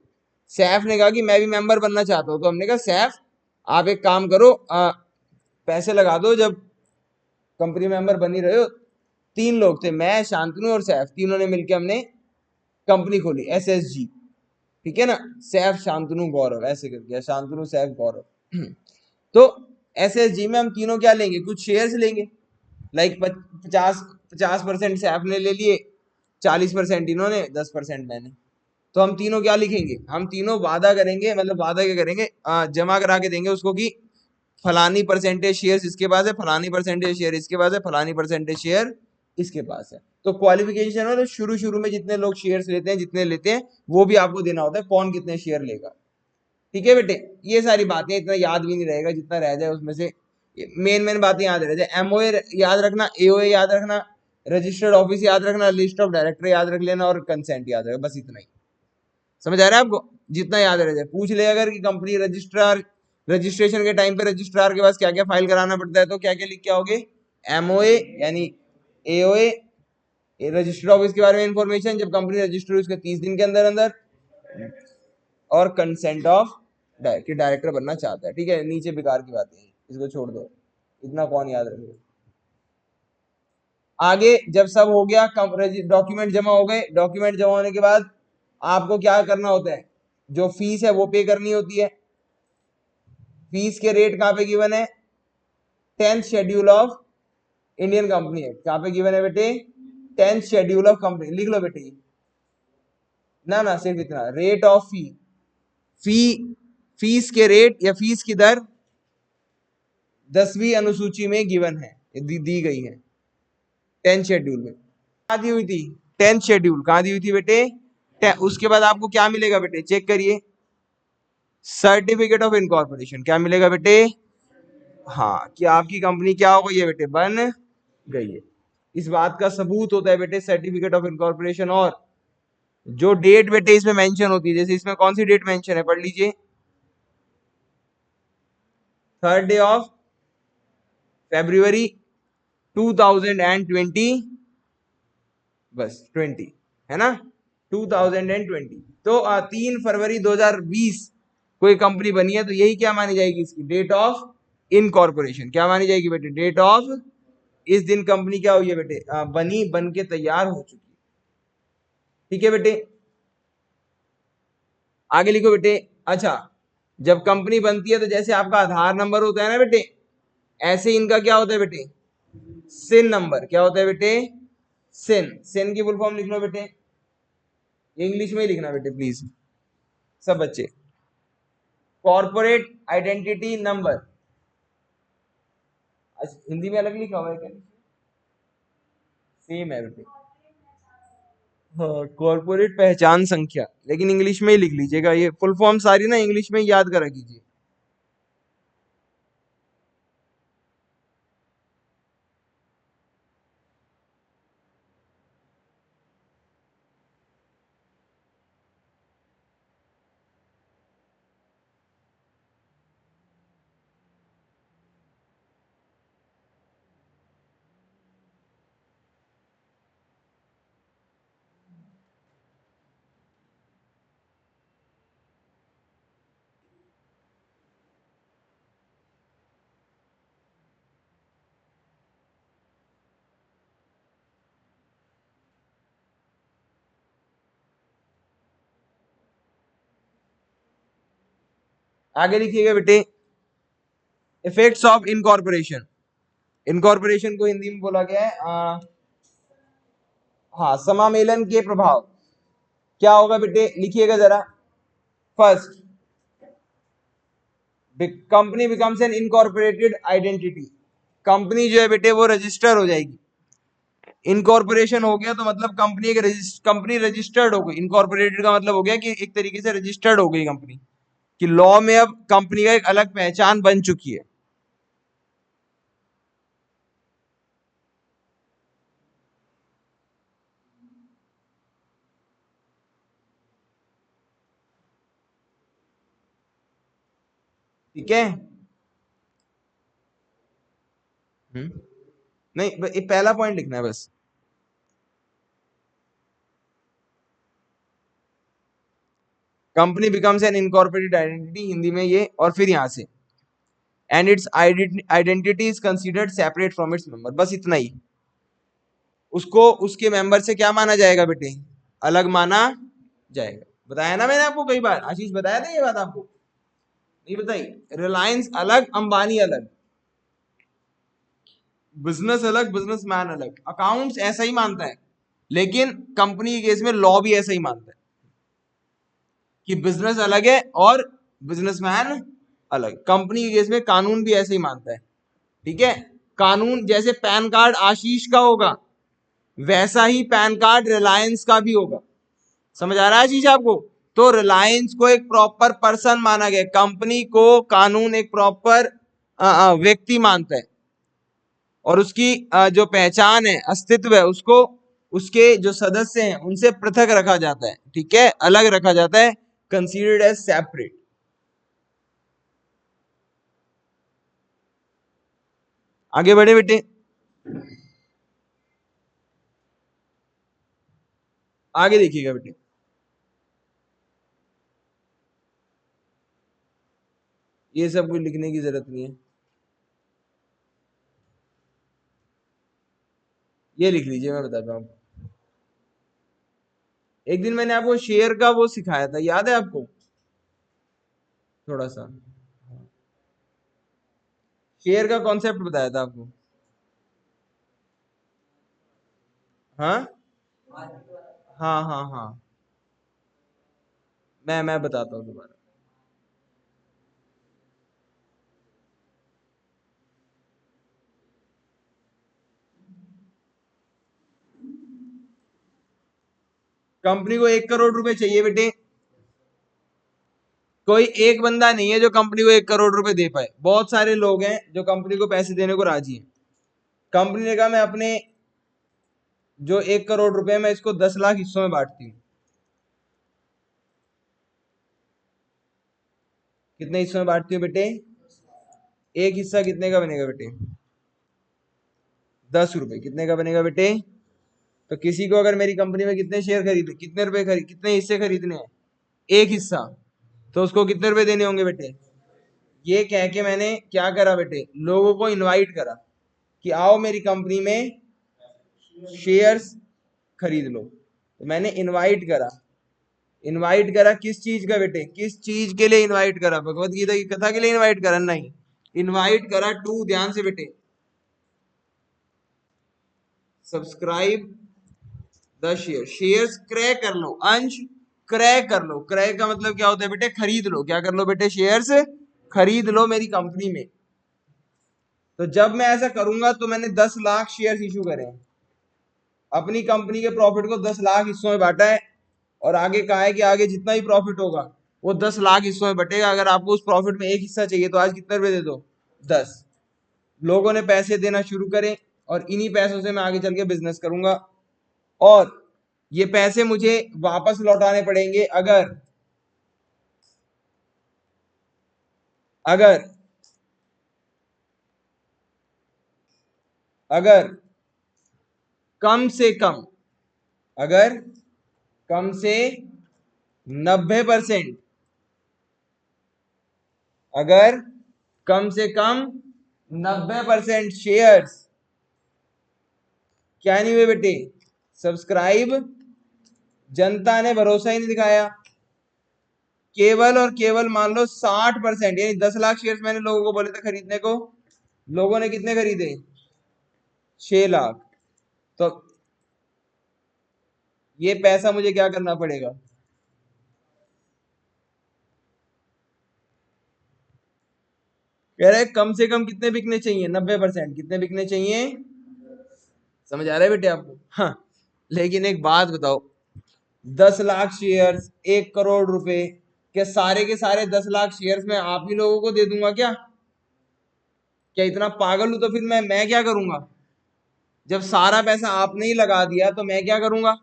सैफ ने कहा कि मैं भी मेंबर बनना चाहता हूं, तो हमने कहा सैफ आप एक काम करो, पैसे लगा दो। जब कंपनी मेंबर बन ही रहे हो, 3 लोग थे, मैं, शांतनु और सैफ, तीनों ने मिलकर हमने कंपनी खोली SSG। ठीक है ना, सैफ शांतनु गौरव ऐसे करके, शांतनु सैफ गौरव। तो SSG में हम तीनों क्या लेंगे? कुछ शेयर्स लेंगे, लाइक 50% सैफ ने ले लिए, 40% इन्होंने, 10% मैंने। तो हम तीनों क्या लिखेंगे? हम तीनों वादा करेंगे, मतलब वादा क्या करेंगे? जमा करा के देंगे उसको कि फलानी परसेंटेज शेयर इसके पास है, फलानी परसेंटेज शेयर इसके पास है, फलानी परसेंटेज शेयर इसके पास है। तो क्वालिफिकेशन है, तो शुरू शुरू में जितने लोग शेयर्स लेते हैं, जितने लेते हैं, वो भी आपको देना होता है कौन कितने शेयर लेगा। ठीक है बेटे, ये सारी बातें इतना याद भी नहीं रहेगा, जितना रह जाए उसमें से मेन बातें याद रह जाए। MOA याद रखना, AOA याद रखना, रजिस्टर्ड ऑफिस याद रखना, लिस्ट ऑफ डायरेक्टर याद रख लेना, और कंसेंट याद रखना, बस इतना ही। समझ आ रहा है आपको? जितना याद रह जाए। पूछ ले अगर कि कंपनी रजिस्ट्रार, रजिस्ट्रेशन के टाइम पे रजिस्ट्रार के पास क्या क्या फाइल कराना पड़ता है, तो क्या क्या लिख के आओगे? MOA यानी AOA, रजिस्टर्ड ऑफिस के बारे में इंफॉर्मेशन, जब कंपनी रजिस्टर हुई उसके 30 दिन के अंदर अंदर, और कंसेंट ऑफ डायरेक्टर बनना चाहता है। ठीक है, नीचे बेकार की बातें हैं, इसको छोड़ दो, इतना कौन याद रखेगा। आगे जब सब हो गया, डॉक्यूमेंट जमा हो गए, डॉक्यूमेंट जमा होने के बाद आपको क्या करना होता है? जो फीस है वो पे करनी होती है। फीस के रेट कहाँ पे गिवन है? 10th schedule of Indian company act. कहाँ पे गिवन है बेटे? 10th schedule of company. लिख लो बेटे, ना ना सिर्फ इतना, रेट ऑफ फी, फीस के रेट या फीस की दर 10वीं अनुसूची में गिवन है, दी गई है 10th शेड्यूल में। कहाँ दी हुई थी? 10th शेड्यूल कहाँ दी हुई थी बेटे? उसके बाद आपको क्या मिलेगा बेटे? चेक करिए, सर्टिफिकेट ऑफ इनकॉर्पोरेशन। क्या मिलेगा बेटे? हाँ, कि आपकी कंपनी क्या हो गई है बेटे? बन गई है। इस बात का सबूत होता है बेटे सर्टिफिकेट ऑफ इनकॉर्पोरेशन। और जो डेट बेटे इसमें मेंशन होती है, जैसे इसमें कौन सी डेट मेंशन है, पढ़ लीजिए, 3rd day of February 2020, बस 20 है ना, 2020। तो 3 फरवरी 2020 कोई कंपनी बनी है, तो यही क्या मानी जाएगी? इसकी डेट ऑफ इनकॉर्पोरेशन। क्या मानी जाएगी बेटे? डेट ऑफ, इस दिन कंपनी क्या हुई है बेटे? बनी, बन के तैयार हो चुकी है। ठीक है बेटे, आगे लिखो बेटे। अच्छा, जब कंपनी बनती है तो जैसे आपका आधार नंबर होता है ना बेटे, ऐसे इनका क्या होता है बेटे, सिन नंबर। क्या होता है बेटे, सिन। सिन की फुल फॉर्म लिख लो बेटे, इंग्लिश में ही लिखना बेटे प्लीज सब बच्चे। Corporate identity number. हिंदी में अलग लिखा हुआ है क्या, सेम है बेटे। हाँ, कॉर्पोरेट पहचान संख्या, लेकिन इंग्लिश में ही लिख लीजिएगा, ये फुल फॉर्म सारी ना इंग्लिश में याद करा कीजिए। आगे लिखिएगा बेटे, इफेक्ट्स ऑफ इनकॉर्पोरेशन। इनकॉर्पोरेशन को हिंदी में बोला गया है हाँ, समामेलन के प्रभाव। क्या होगा बेटे, लिखिएगा जरा। First, company becomes N incorporated identity. Company जो है बेटे वो रजिस्टर हो जाएगी। इनकॉर्पोरेशन हो गया तो मतलब कंपनी एक कंपनी रजिस्टर्ड हो गई। इनकॉर्पोरेटेड का मतलब हो गया कि एक तरीके से रजिस्टर्ड हो गई कंपनी, कि लॉ में अब कंपनी का एक अलग पहचान बन चुकी है। ठीक है। नहीं, ये पहला पॉइंट लिखना है बस। Company becomes N incorporated identity, Hindi में ये, और फिर यहां से and it's identity is considered separate from its member. बस इतना ही। उसको उसके मेंबर से क्या माना जाएगा बेटे, अलग माना जाएगा। बताया ना मैंने आपको कई बार, आशीष बताया था ये बात आपको, नहीं बताई? रिलायंस अलग, अंबानी अलग, बिजनेस अलग, बिजनेसमैन अलग। अकाउंट्स ऐसा ही मानता है, लेकिन कंपनी के केस में लॉ भी ऐसा ही मानता है कि बिजनेस अलग है और बिजनेसमैन अलग। कंपनी के केस में कानून भी ऐसे ही मानता है। ठीक है। कानून जैसे पैन कार्ड आशीष का होगा, वैसा ही पैन कार्ड रिलायंस का भी होगा। समझ आ रहा है आशीष आपको? तो रिलायंस को एक प्रॉपर पर्सन माना गया, कंपनी को कानून एक प्रॉपर व्यक्ति मानता है, और उसकी जो पहचान है, अस्तित्व है, उसको उसके जो सदस्य हैं उनसे पृथक रखा जाता है। ठीक है, अलग रखा जाता है, कंसीडर्ड एज सेपरेट। आगे बढ़े बेटे। आगे देखिएगा बेटे, ये सब कुछ लिखने की जरूरत नहीं है, ये लिख लीजिए, मैं बताता हूँ। एक दिन मैंने आपको शेयर का वो सिखाया था, याद है आपको? थोड़ा सा शेयर का कॉन्सेप्ट बताया था आपको। हाँ हाँ हाँ हाँ, मैं बताता हूँ दोबारा। कंपनी को 1 करोड़ रुपए चाहिए बेटे। कोई एक बंदा नहीं है जो कंपनी को 1 करोड़ रुपए दे पाए, बहुत सारे लोग हैं जो कंपनी को पैसे देने को राजी हैं। कंपनी ने कहा मैं अपने जो 1 करोड़ रुपए मैं इसको 10 लाख हिस्सों में बांटती हूँ। कितने हिस्सों में बांटती हूँ बेटे? एक हिस्सा कितने का बनेगा बेटे? 10 रुपए। कितने का बनेगा बेटे? तो किसी को अगर मेरी कंपनी में कितने शेयर खरीदे, कितने रुपए खरीद, कितने हिस्से खरीदने हैं? एक हिस्सा। तो उसको कितने रुपए देने होंगे बेटे? ये कह के मैंने क्या करा बेटे, लोगों को इनवाइट करा कि आओ मेरी कंपनी में शेयर्स खरीद लो। तो मैंने इनवाइट करा, इनवाइट करा किस चीज का बेटे, किस चीज के लिए इनवाइट करा, भगवत गीता की कथा के लिए इनवाइट करा? नहीं, इनवाइट करा टू, ध्यान से बेटे, सब्सक्राइब द शेयर, शेयर्स क्रय कर लो, अंश क्रय कर लो। क्रय का मतलब क्या होता है बेटे? खरीद लो। क्या कर लो बेटे? शेयर्स खरीद लो मेरी कंपनी में। तो जब मैं ऐसा करूंगा तो मैंने 10 लाख शेयर्स इशू करे हैं, अपनी कंपनी के प्रॉफिट को 10 लाख हिस्सों में बांटा है, और आगे कहा है कि आगे जितना ही प्रॉफिट होगा वो 10 लाख हिस्सों में बटेगा। अगर आपको उस प्रॉफिट में एक हिस्सा चाहिए तो आज कितने रुपए दे दो? 10। लोगों ने पैसे देना शुरू करें, और इन्हीं पैसों से मैं आगे चल के बिजनेस करूंगा, और ये पैसे मुझे वापस लौटाने पड़ेंगे अगर अगर अगर कम से कम अगर कम से 90%, अगर कम से कम 90% शेयर्स क्या नहीं हुए बेटे? सब्सक्राइब, जनता ने भरोसा ही नहीं दिखाया, केवल और केवल मान लो 60%, यानी 10 लाख शेयर्स मैंने लोगों को बोले थे खरीदने को, लोगों ने कितने खरीदे? 6 लाख। तो ये पैसा मुझे क्या करना पड़ेगा? कह रहे कम से कम कितने बिकने चाहिए? 90%। कितने बिकने चाहिए? समझ आ रहा है बेटे आपको? हाँ। लेकिन एक बात बताओ, 10 लाख शेयर्स, 1 करोड़ रुपए, क्या सारे के सारे 10 लाख शेयर्स मैं आप ही लोगों को दे दूंगा क्या? क्या इतना पागल हूं? तो फिर मैं क्या करूंगा? जब सारा पैसा आपने ही लगा दिया तो मैं क्या करूंगा?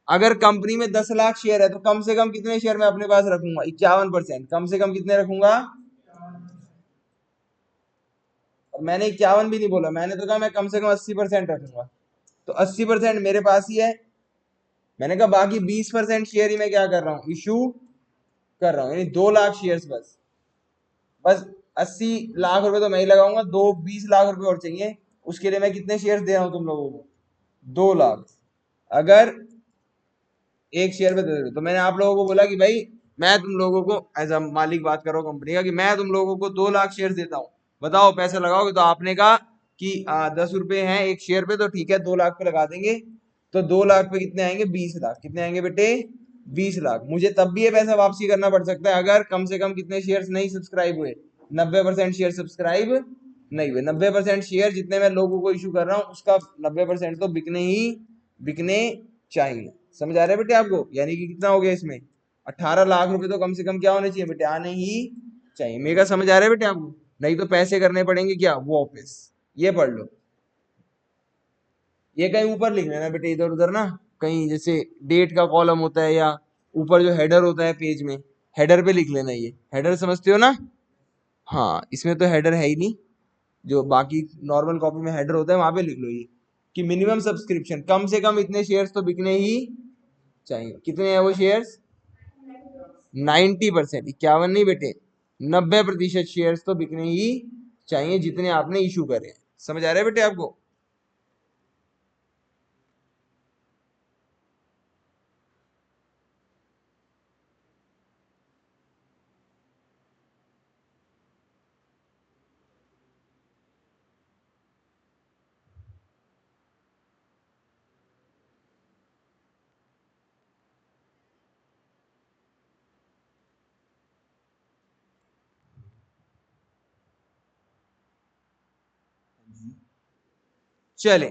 अगर कंपनी में 10 लाख शेयर है तो कम से कम कितने शेयर मैं अपने पास रखूंगा? 51%। कम से कम कितने रखूंगा? और मैंने 51 भी नहीं बोला, मैंने तो कहा मैं कम से कम 80% रखूंगा। तो 80% मेरे पास ही है। मैंने कहा बाकी 20% शेयर ही मैं क्या कर रहा हूँ? इशू कर रहा हूँ, यानी 2 लाख शेयर्स बस। बस 80 लाख रुपए तो मैं ही लगाऊंगा, 20 लाख रुपए और चाहिए। उसके लिए मैं कितने शेयर्स दे रहा हूँ तुम लोगों को? 2 लाख। अगर एक शेयर पे दे दो तो मैंने आप लोगों को बोला कि भाई मैं तुम लोगों को एज अ मालिक बात करो कंपनी का, कि मैं तुम लोगों को 2 लाख शेयर देता हूँ, बताओ पैसा लगाओगे? तो आपने कहा कि 10 रुपए हैं एक शेयर पे, तो ठीक है 2 लाख पे लगा देंगे। तो 2 लाख पे कितने आएंगे? 20 लाख। कितने आएंगे बेटे? 20 लाख। मुझे तब भी ये पैसा वापसी करना पड़ सकता है अगर कम से कम कितने शेयर नहीं सब्सक्राइब हुए? 90% शेयर सब्सक्राइब नहीं हुए। 90% शेयर जितने मैं लोगों को इशू कर रहा हूँ उसका 90% तो बिकने चाहिए। समझ आ रहा है बेटे आपको? यानी कि कितना हो गया इसमें? 18 लाख रुपए तो कम से कम क्या होने चाहिए बेटे? आने ही चाहिए। मेरा समझ आ रहा है बेटे आपको? नहीं तो पैसे करने पड़ेंगे क्या? वो वापस। ये पढ़ लो, ये कहीं ऊपर लिख लेना बेटे, इधर उधर ना कहीं, जैसे डेट का कॉलम होता है या ऊपर जो हेडर होता है पेज में, हेडर पे लिख लेना। ये हेडर समझते हो ना? हाँ, इसमें तो हेडर है ही नहीं, जो बाकी नॉर्मल कॉपी में हेडर होता है वहां पे लिख लो ये, कि मिनिमम सब्सक्रिप्शन, कम से कम इतने शेयर्स तो बिकने ही चाहिए। कितने हैं वो शेयर्स? 90%, 51 नहीं बेटे, 90% शेयर्स तो बिकने ही चाहिए जितने आपने इशू करे। समझ आ रहा है बेटे आपको? चले,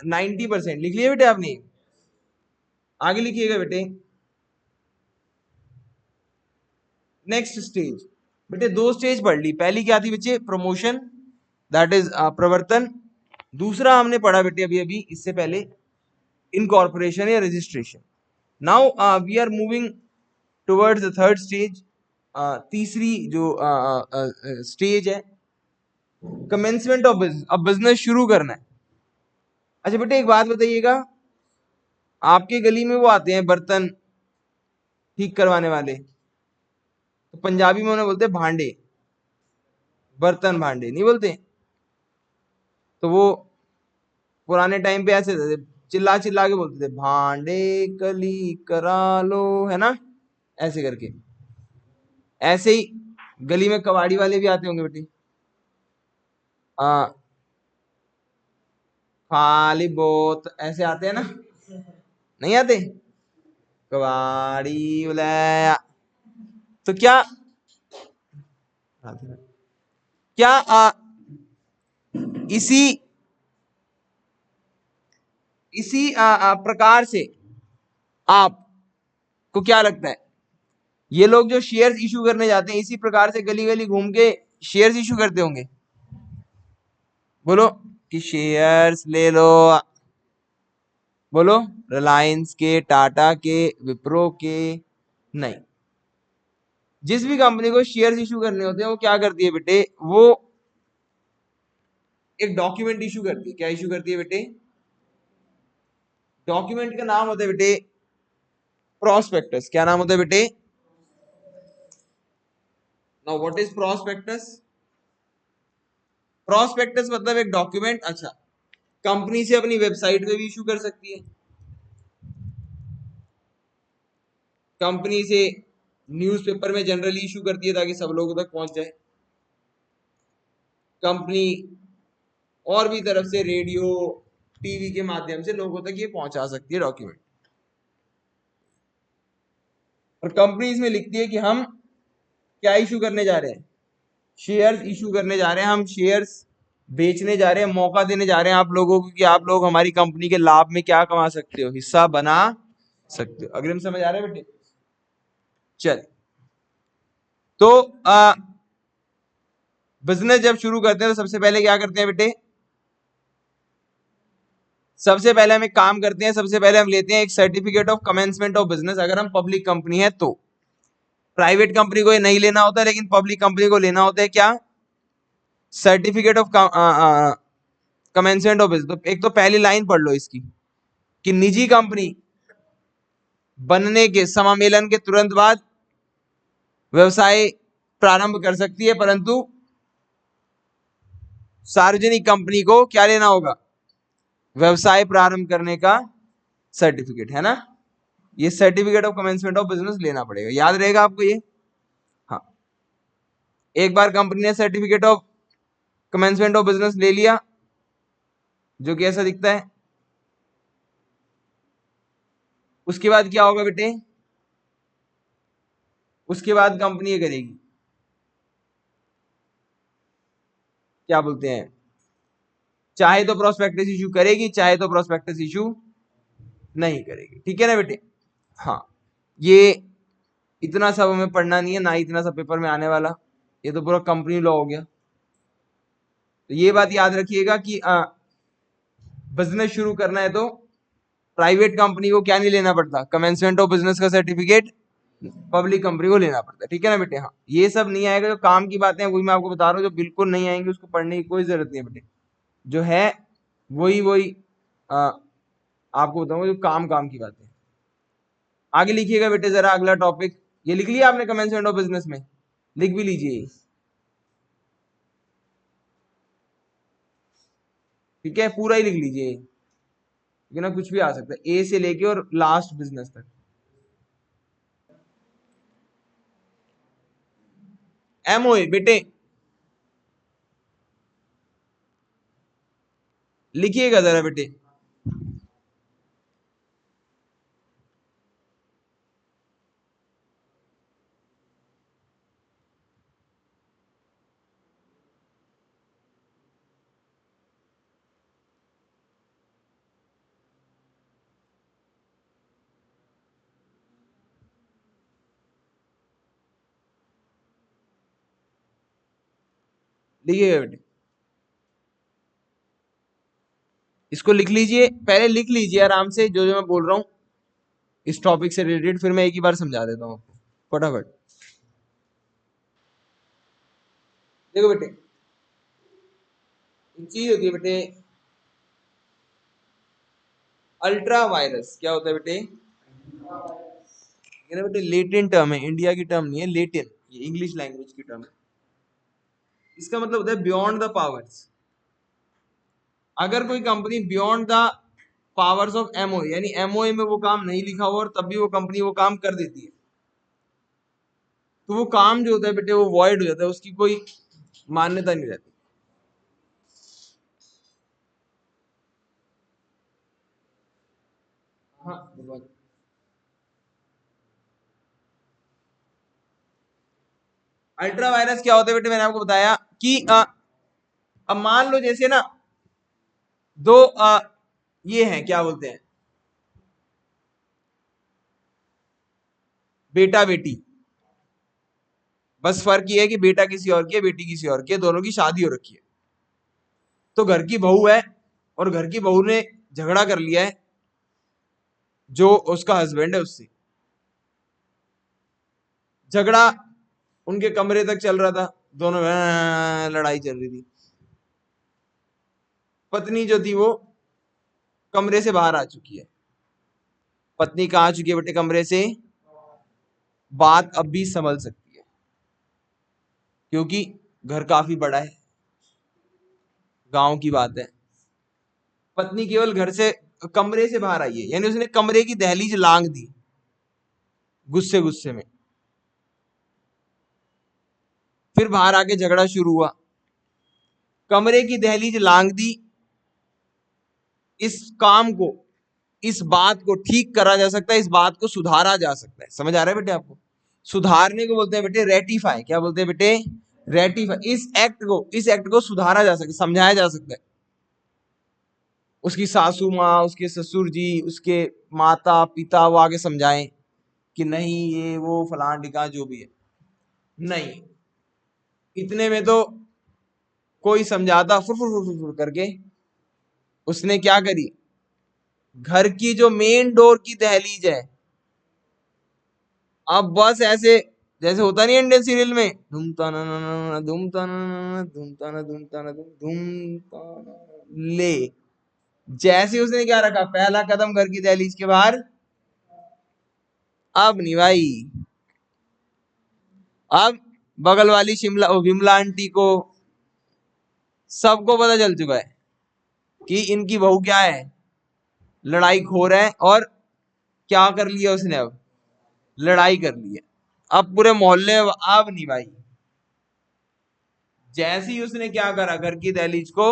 90% लिख लिया बेटे आपने? आगे लिखिएगा बेटे। नेक्स्ट स्टेज, बेटे 2 स्टेज पढ़ ली। पहली क्या थी बच्चे? प्रमोशन, दैट इज प्रवर्तन। दूसरा हमने पढ़ा बेटे अभी अभी इससे पहले, इनकॉर्पोरेशन या registration. Now we are moving towards the third stage. तीसरी जो स्टेज है, कमेंसमेंट ऑफ बिजनेस। अब बिजनेस शुरू करना है। अच्छा बेटे एक बात बताइएगा, आपके गली में वो आते हैं बर्तन ठीक करवाने वाले, तो पंजाबी में उन्हें बोलते हैं भांडे, बर्तन भांडे नहीं बोलते? तो वो पुराने टाइम पे ऐसे थे, चिल्ला चिल्ला के बोलते थे, भांडे कली करा लो, है ना, ऐसे करके। ऐसे ही गली में कबाड़ी वाले भी आते होंगे बेटी, हाँ, खाली बोत ऐसे आते हैं ना, नहीं आते, कबाड़ी बुलाया। तो क्या क्या इसी इसी प्रकार से आपको क्या लगता है, ये लोग जो शेयर्स इशू करने जाते हैं इसी प्रकार से गली गली घूम के शेयर्स इशू करते होंगे? बोलो कि शेयर्स ले लो, बोलो रिलायंस के, टाटा के, विप्रो के, नहीं। जिस भी कंपनी को शेयर्स इशू करने होते हैं वो क्या करती है बेटे, वो एक डॉक्यूमेंट इशू करती है। क्या इशू करती है बेटे? डॉक्यूमेंट का नाम होता है बेटे प्रोस्पेक्टस। क्या नाम होता है बेटे? Now what is prospectus? Prospectus मतलब एक डॉक्यूमेंट। अच्छा, कंपनी से अपनी वेबसाइट पे भी इशू कर सकती है, कंपनी से न्यूज़पेपर में जनरली इशू करती है ताकि सब लोगों तक पहुंच जाए, कंपनी और भी तरफ से रेडियो टीवी के माध्यम से लोगों तक ये पहुंचा सकती है डॉक्यूमेंट। और कंपनी इसमें लिखती है कि हम क्या इशू करने जा रहे हैं, शेयर्स इशू करने जा रहे हैं, हम शेयर्स बेचने जा रहे हैं, मौका देने जा रहे हैं आप लोगों को कि आप लोग हमारी कंपनी के लाभ में क्या कमा सकते हो, हिस्सा बना सकते हो। अग्रिम समझ आ रहा है बेटे? चल, तो बिजनेस जब शुरू करते हैं तो सबसे पहले क्या करते हैं बेटे? सबसे पहले हम एक काम करते हैं, सबसे पहले हम लेते हैं एक certificate of commencement of business. अगर हम पब्लिक कंपनी है तो, प्राइवेट कंपनी को ये नहीं लेना होता, लेकिन पब्लिक कंपनी को लेना होता है क्या? Certificate of commencement of business. एक तो पहली लाइन पढ़ लो इसकी कि निजी कंपनी बनने के समामेलन के तुरंत बाद व्यवसाय प्रारंभ कर सकती है, परंतु सार्वजनिक कंपनी को क्या लेना होगा? व्यवसाय प्रारंभ करने का सर्टिफिकेट, है ना। ये certificate of commencement of business लेना पड़ेगा, याद रहेगा आपको ये। हाँ, एक बार कंपनी ने certificate of commencement of business ले लिया, जो कि ऐसा दिखता है, उसके बाद क्या होगा बेटे? उसके बाद कंपनी ये करेगी, क्या बोलते हैं, चाहे तो प्रोस्पेक्टस इशू करेगी, चाहे तो प्रोस्पेक्टस इशू नहीं करेगी। ठीक है ना बेटे? हाँ, ये इतना सब हमें पढ़ना नहीं है ना, इतना सब पेपर में आने वाला, ये तो पूरा कंपनी लॉ हो गया। तो ये बात याद रखिएगा कि बिजनेस शुरू करना है तो प्राइवेट कंपनी को क्या नहीं लेना पड़ता? कमेंसमेंट ऑफ बिजनेस का सर्टिफिकेट पब्लिक कंपनी को लेना पड़ता है। ठीक है ना बेटे? हाँ, ये सब नहीं आएगा, जो काम की बातें हैं वही मैं आपको बता रहा हूँ, जो बिल्कुल नहीं आएंगे उसको पढ़ने की कोई जरूरत नहीं है बेटे। जो है वही वही आपको बताऊंगा, जो काम काम की बातें। आगे लिखिएगा बेटे जरा अगला टॉपिक, ये लिख लिया आपने कमेंसमेंट ऑफ बिजनेस में? लिख भी लीजिए, ठीक है, पूरा ही लिख लीजिए, ना कुछ भी आ सकता है, ए से लेके और लास्ट बिजनेस तक। एमओए बेटे लिखिएगा जरा बेटे। लिखिएगा बेटे, इसको लिख लीजिए, पहले लिख लीजिए आराम से जो जो मैं बोल रहा हूँ इस टॉपिक से रिलेटेड, फिर मैं एक ही बार समझा देता हूँ आपको फटाफट। देखो बेटे, एक चीज होती है बेटे अल्ट्रा वायरस। क्या होता है बेटे? ये ना बेटे लेटिन टर्म है, इंडिया की टर्म नहीं है, लेटिन, ये इंग्लिश लैंग्वेज की टर्म है। इसका मतलब होता है बियॉन्ड द पावर्स। अगर कोई company beyond the powers of MOA, यानी एमओए में वो काम नहीं लिखा हुआ और तब भी वो कंपनी वो काम कर देती है, तो वो काम जो होता है बेटे वो वॉइड हो जाता है, उसकी कोई मान्यता नहीं रहती। हाँ, अल्ट्रा वायरस क्या होता है बेटे, मैंने आपको बताया कि अब मान लो जैसे ना दो ये हैं, क्या बोलते हैं, बेटा बेटी, बस फर्क ये है कि बेटा किसी और की है, बेटी किसी और की है, दोनों की शादी हो रखी है। तो घर की बहू है और घर की बहू ने झगड़ा कर लिया है जो उसका हस्बैंड है उससे, झगड़ा उनके कमरे तक चल रहा था, दोनों में लड़ाई चल रही थी, पत्नी जो थी वो कमरे से बाहर आ चुकी है। पत्नी कहाँ आ चुकी है बेटे, कमरे से। बात अब भी संभल सकती है क्योंकि घर काफी बड़ा है, गांव की बात है। पत्नी केवल घर से कमरे से बाहर आई है, यानी उसने कमरे की दहलीज लांग दी गुस्से गुस्से में, फिर बाहर आके झगड़ा शुरू हुआ। कमरे की दहलीज लांग दी, इस काम को, इस बात को ठीक करा जा सकता है, इस बात को सुधारा जा सकता है। समझ आ रहा है बेटे आपको? सुधारने को बोलते हैं बेटे रेटिफाई। क्या बोलते हैं बेटे? रेटिफाई। इस एक्ट को सुधारा जा सकता है, समझाया जा सकता है। उसकी सासू माँ, उसके ससुर जी, उसके माता पिता वो आगे समझाएं कि नहीं ये वो फलान ढिकान जो भी है। नहीं, इतने में तो कोई समझाता फुर फुर फुर फुर करके उसने क्या करी, घर की जो मेन डोर की दहलीज है, अब बस ऐसे जैसे होता नहीं इंडियन सीरियल में, धूम ताना ना ना धूम ताना ना धूम ताना धूम ताना धूम ताना ले, जैसे उसने क्या रखा, पहला कदम घर की दहलीज के बाहर। अब नहीं भाई, अब बगल वाली शिमला विमला आंटी को सबको पता चल चुका है कि इनकी बहू क्या है, लड़ाई खोर है, और क्या कर लिया उसने, अब लड़ाई कर ली है। अब पूरे मोहल्ले, अब नहीं भाई, जैसे ही उसने क्या करा, घर की दहलीज को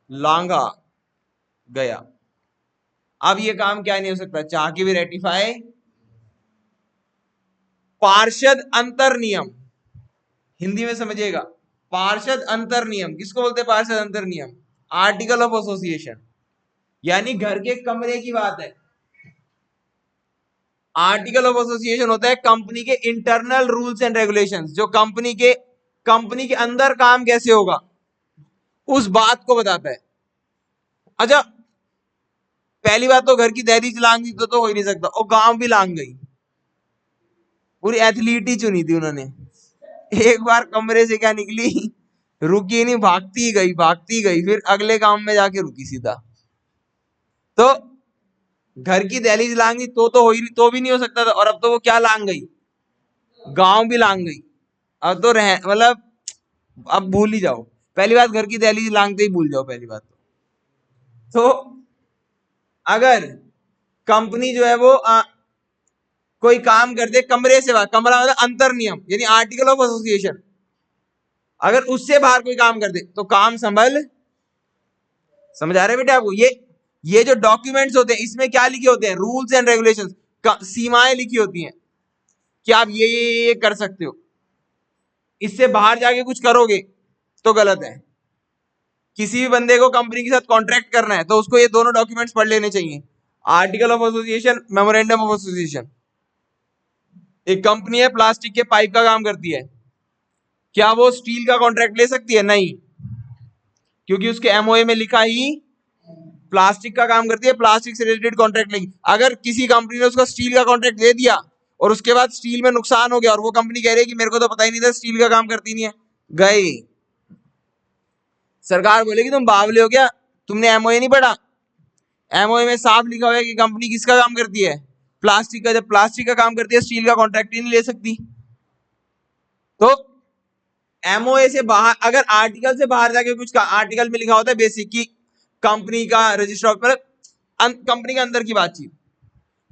लांगा गया। अब ये काम क्या नहीं हो सकता, चाह के भी रेटिफाई। पार्षद अंतर नियम, हिंदी में समझिएगा, पार्षद अंतर नियम किसको बोलते हैं? पार्षद अंतर नियम, आर्टिकल ऑफ एसोसिएशन, यानी घर के कमरे की बात है। आर्टिकल ऑफ एसोसिएशन होता है कंपनी के इंटरनल रूल्स एंड रेगुलेशंस, जो कंपनी के अंदर काम कैसे होगा उस बात को बताता है। अच्छा, पहली बात तो घर की दहलीज लांग दी तो हो ही नहीं सकता, और गांव भी लांग गई, पूरी एथलीट ही चुनी थी उन्होंने। एक बार कमरे से क्या निकली, रुकी नहीं, भागती गई, फिर अगले काम में जाके रुकी सीधा। तो घर की दहलीज लांगी तो हो ही, तो भी नहीं हो सकता था, और अब तो वो क्या लांग गई, गांव भी लांग गई। अब तो रह मतलब अब भूल ही जाओ, पहली बात घर की दहलीज लांगते ही भूल जाओ पहली बात। तो अगर कंपनी जो है वो कोई काम करते कमरे से बाहर, कमरा मतलब अंतर नियम यानी आर्टिकल ऑफ एसोसिएशन, अगर उससे बाहर कोई काम करते तो काम संभल। समझ आ रहे बेटे आपको? ये जो डॉक्यूमेंट्स होते हैं इसमें क्या लिखे होते हैं, रूल्स एंड रेगुलेशंस, सीमाएं लिखी होती हैं कि आप ये कर सकते हो, इससे बाहर जाके कुछ करोगे तो गलत है। किसी भी बंदे को कंपनी के साथ कॉन्ट्रैक्ट करना है तो उसको ये दोनों डॉक्यूमेंट्स पढ़ लेने चाहिए, article of association, memorandum of association. एक कंपनी है प्लास्टिक के पाइप का काम करती है, क्या वो स्टील का कॉन्ट्रैक्ट ले सकती है? नहीं, क्योंकि उसके एमओए में लिखा ही प्लास्टिक का काम करती है, प्लास्टिक से रिलेटेड कॉन्ट्रैक्ट लेगी। अगर किसी कंपनी ने उसको स्टील का कॉन्ट्रैक्ट दे दिया और उसके बाद स्टील में नुकसान हो गया और वो कंपनी कह रही है कि मेरे को तो पता ही नहीं था, स्टील का काम करती नहीं है, गए, सरकार बोलेगी तुम बावले हो क्या, तुमने एमओए नहीं पढ़ा? एमओए में साफ लिखा हुआ है कि कंपनी किसका काम करती है, प्लास्टिक का। जब प्लास्टिक का काम करती है स्टील का कॉन्ट्रैक्ट ही नहीं ले सकती। तो एमओए से बाहर, अगर आर्टिकल से बाहर जाके कुछ का, आर्टिकल में लिखा होता है बेसिक की कंपनी का रजिस्टर, कंपनी के अंदर की बातचीत।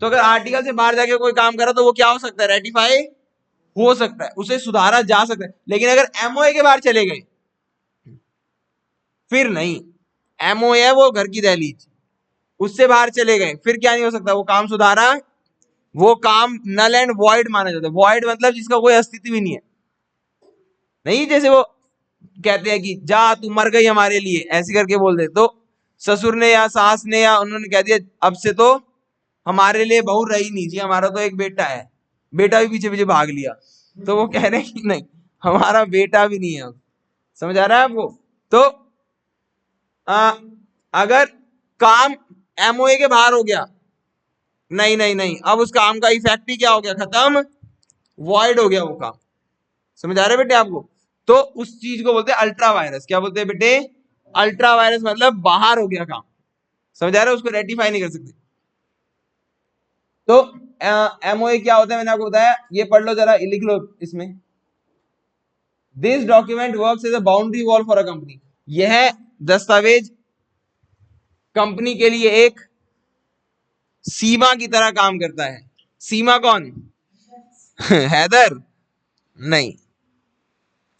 तो अगर आर्टिकल से बाहर जाके कोई काम करा तो वो क्या हो सकता है, रेटिफाई हो सकता है, उसे सुधारा जा सकता है। लेकिन अगर एमओए के बाहर चले गए फिर नहीं। एमओए है वो घर की दहलीज, उससे बाहर चले गए फिर क्या नहीं हो सकता, वो काम सुधारा, वो काम नल एंड वॉइड माना जाता है। वॉइड मतलब जिसका कोई अस्तित्व ही नहीं है। नहीं जैसे वो कहते हैं कि जा तू मर गई हमारे लिए, ऐसे करके बोल दे, तो ससुर ने या सास ने या उन्होंने कह दिया अब से तो हमारे लिए बहू रही नहीं जी, हमारा तो एक बेटा है, बेटा भी पीछे पीछे भाग लिया, तो वो कह रहे हैं कि नहीं हमारा बेटा भी नहीं है अब। समझ आ रहा है आपको? तो अगर काम एमओए के बाहर हो गया, नहीं नहीं नहीं, अब उस काम का इफेक्ट ही क्या हो गया, खत्म, वॉइड हो गया वो काम। समझ आ रहा है बेटे आपको? तो उस चीज को बोलते हैं अल्ट्रा वायरस। क्या बोलते हैं बेटे? अल्ट्रा वायरस मतलब बाहर हो गया काम। समझ आ रहा है? उसको रेटिफाई नहीं कर सकते। तो एमओए क्या होता है मैंने आपको बताया, ये पढ़ लो जरा, लिख लो इसमें, this document works as a boundary wall for a company. यह दस्तावेज कंपनी के लिए एक सीमा की तरह काम करता है। सीमा कौन? हैदर? नहीं,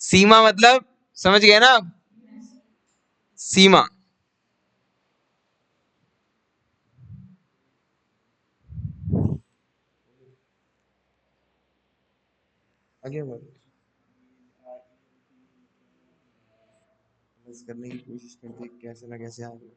सीमा मतलब समझ गए ना आप? सीमा। आगे बढ़ो, बस करने की कोशिश करते कैसे ना कैसे आगे।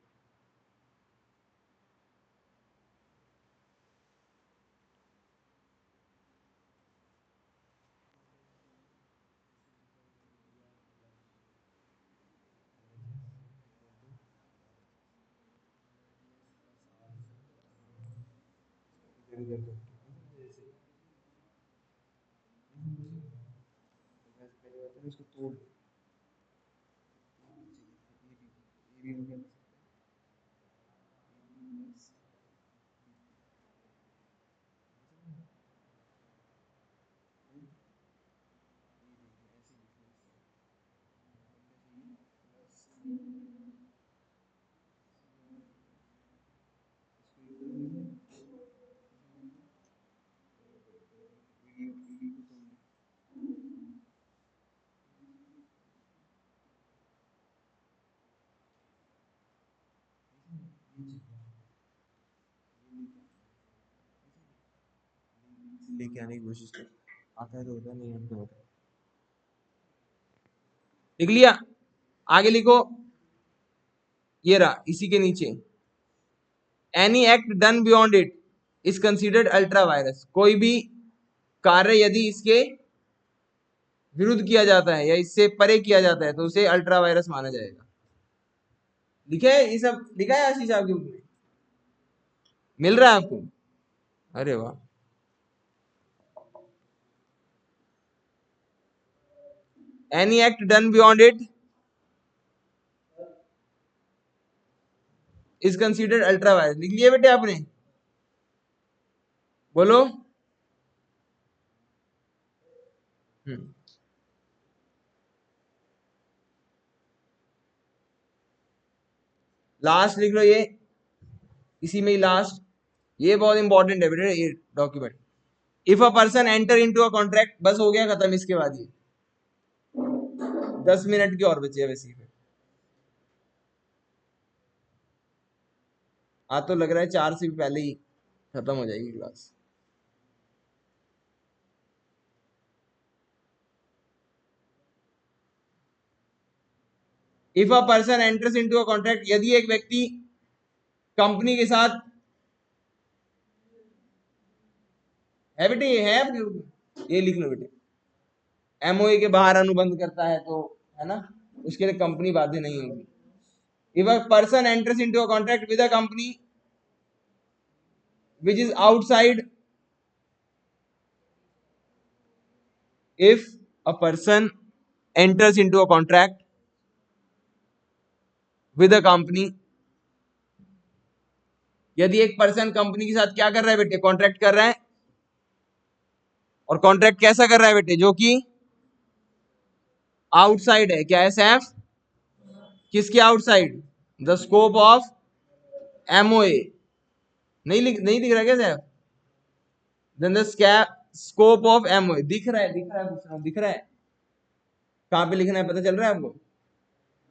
इसको तोड़, लेके आने की कोशिश कर, आता है तो होता है, नहीं आता तो होता है। लिख लिया? आगे लिखो, ये रहा इसी के नीचे, any act done beyond it is considered ultra vires. कोई भी कार्य यदि इसके विरुद्ध किया जाता है या इससे परे किया जाता है तो उसे अल्ट्रा वायरस माना जाएगा। लिखे ये सब, लिखा है आशीष आपके बुक में? मिल रहा है आपको? अरे वाह। Any act done beyond it is considered ultra vires. लिख लिया बेटे आपने? बोलो। लास्ट लिख लो ये, इसी में ही लास्ट, ये बहुत इंपॉर्टेंट है बेटे ये document. If a person enter into a contract, बस हो गया खत्म, इसके बाद ये 10 मिनट की और बची है वैसे ही। आज तो लग रहा है 4 से भी पहले ही खत्म हो जाएगी class. If a person enters into a contract, यदि एक व्यक्ति कंपनी के साथ, है बेटे ये है आपके, ये लिख लो बेटे, एमओए के बाहर अनुबंध करता है तो, है ना, उसके लिए कंपनी बाध्य नहीं होगी। If a person enters into a contract with a company which is outside, if a person enters into a contract with a company, यदि एक पर्सन कंपनी के साथ क्या कर रहा है बेटे, कॉन्ट्रैक्ट कर रहा है, और कॉन्ट्रैक्ट कैसा कर रहा है बेटे, जो कि आउटसाइड है, क्या है सैफ, किसके outside, the scope of MOA, नहीं दिख रहा क्या साहब? Then the scope of MOA दिख रहा है, पूछ रहा हूं, दिख रहा है? कहाँ पे लिखना है पता चल रहा है आपको?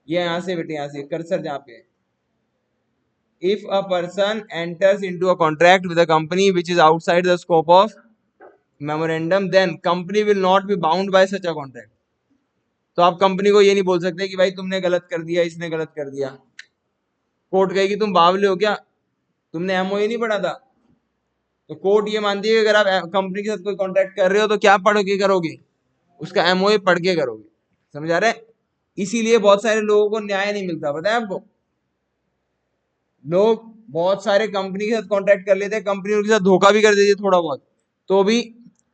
ये यहाँ से बेटे, यहाँ से कर्सर जहाँ पे है। If a person enters into a contract with a company which is outside the scope of memorandum, then company will not be bound by such a contract. तो आप कंपनी को ये नहीं बोल सकते कि भाई तुमने गलत कर दिया, इसने गलत कर दिया। कोर्ट कहेगी तुम बावले हो क्या, तुमने एमओए नहीं पढ़ा था। तो कोर्ट ये मानती है कि अगर आप कंपनी के साथ कोई कॉन्ट्रैक्ट कर रहे हो तो क्या पढ़ के करोगे, उसका एमओए पढ़ के करोगे। समझ आ रहा है? इसीलिए बहुत सारे लोगों को न्याय नहीं मिलता, पता है आपको? लोग बहुत सारे कंपनी के साथ कॉन्ट्रैक्ट कर लेते हैं, कंपनी उनके साथ धोखा भी कर देती है थोड़ा बहुत, तो भी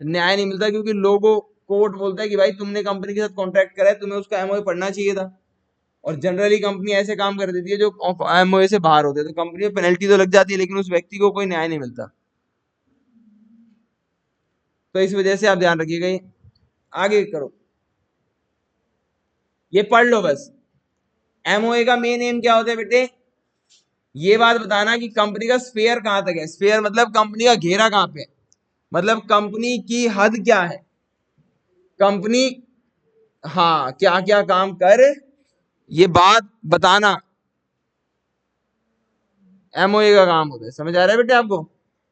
न्याय नहीं मिलता, क्योंकि लोगों कोर्ट बोलता है कि भाई तुमने कंपनी के साथ कॉन्ट्रैक्ट करा है, तुम्हें उसका एमओए पढ़ना चाहिए था। और जनरली कंपनी ऐसे काम कर देती है जो एमओए से बाहर होते हैं, तो कंपनी में पेनल्टी तो लग जाती है, लेकिन उस व्यक्ति को कोई न्याय नहीं मिलता। तो इस वजह से आप ध्यान रखिएगा। ये आगे करो, ये पढ़ लो बस। एमओए का मेन एम क्या होता है बेटे? ये बात बताना कि कंपनी का स्फेयर कहां तक है। स्फेयर मतलब कंपनी का घेरा कहां पे है, मतलब कंपनी की हद क्या है, कंपनी हाँ क्या क्या काम कर, ये बात बताना एमओए का काम होता है। समझ आ रहा है बेटे आपको?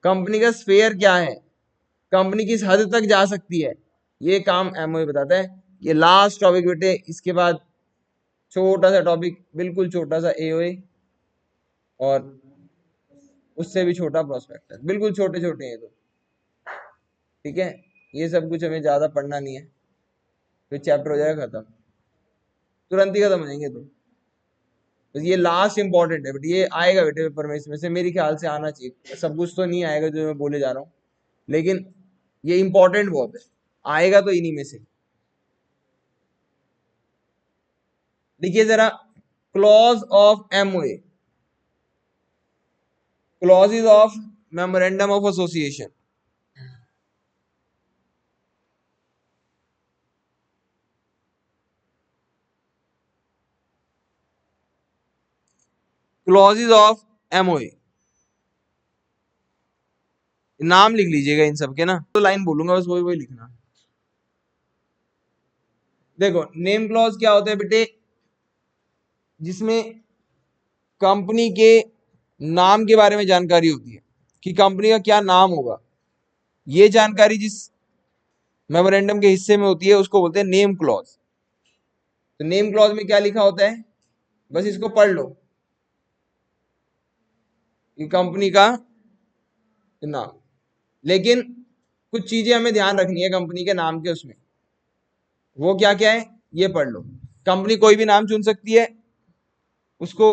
कंपनी का स्फेयर क्या है, कंपनी किस हद तक जा सकती है, ये काम एमओए बताता है। ये लास्ट टॉपिक बेटे, इसके बाद छोटा सा टॉपिक, बिल्कुल छोटा सा एओए, और उससे भी छोटा प्रोस्पेक्टस, बिल्कुल छोटे छोटे हैं तो। ठीक है, ये सब कुछ हमें ज्यादा पढ़ना नहीं है, फिर चैप्टर हो जाएगा खत्म, तुरंत ही खत्म हो जाएंगे। तो ये लास्ट इंपॉर्टेंट है बेटे, ये आएगा बेटे पेपर में, इसमें से मेरे ख्याल से आना चाहिए। सब कुछ तो नहीं आएगा जो मैं बोले जा रहा हूँ, लेकिन ये इंपॉर्टेंट बहुत है, आएगा तो इन्हीं में से। देखिए जरा, clause of MOA, clauses of memorandum of association. Clauses of MOA, नाम लिख लीजिएगा इन सब के ना, तो लाइन बोलूंगा बस, वही वही लिखना। देखो नेम क्लॉज क्या होता है बेटे? जिसमें कंपनी के नाम के बारे में जानकारी होती है कि कंपनी का क्या नाम होगा, ये जानकारी जिस मेमोरेंडम के हिस्से में होती है उसको बोलते हैं नेम क्लॉज। तो नेम क्लॉज में क्या लिखा होता है, बस इसको पढ़ लो कि कंपनी का नाम। लेकिन कुछ चीजें हमें ध्यान रखनी है कंपनी के नाम के, उसमें वो क्या क्या है ये पढ़ लो। कंपनी कोई भी नाम चुन सकती है, उसको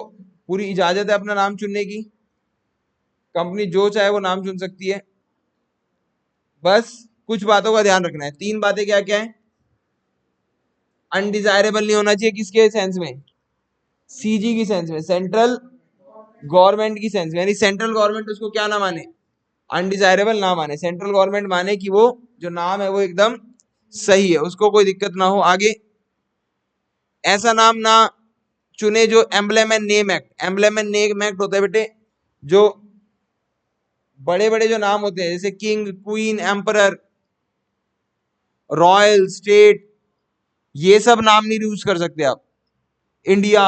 पूरी इजाजत है अपना नाम चुनने की, कंपनी जो चाहे वो नाम चुन सकती है। बस कुछ बातों का ध्यान रखना है, 3 बातें क्या क्या है? अनडिजायरेबल नहीं होना चाहिए, किसके सेंस में? सीजी की सेंस में, सेंट्रल गवर्नमेंट की सेंस में, यानी सेंट्रल गवर्नमेंट उसको क्या ना माने, अनडिजायरेबल ना माने। सेंट्रल गवर्नमेंट माने कि वो जो नाम है वो एकदम सही है, उसको कोई दिक्कत ना हो। आगे ऐसा नाम ना चुने जो emblem and name act, emblem and name act होता है बेटे, जो बड़े बड़े जो नाम होते हैं जैसे king, queen, emperor, royal, state, ये सब नाम नहीं यूज कर सकते आप। इंडिया,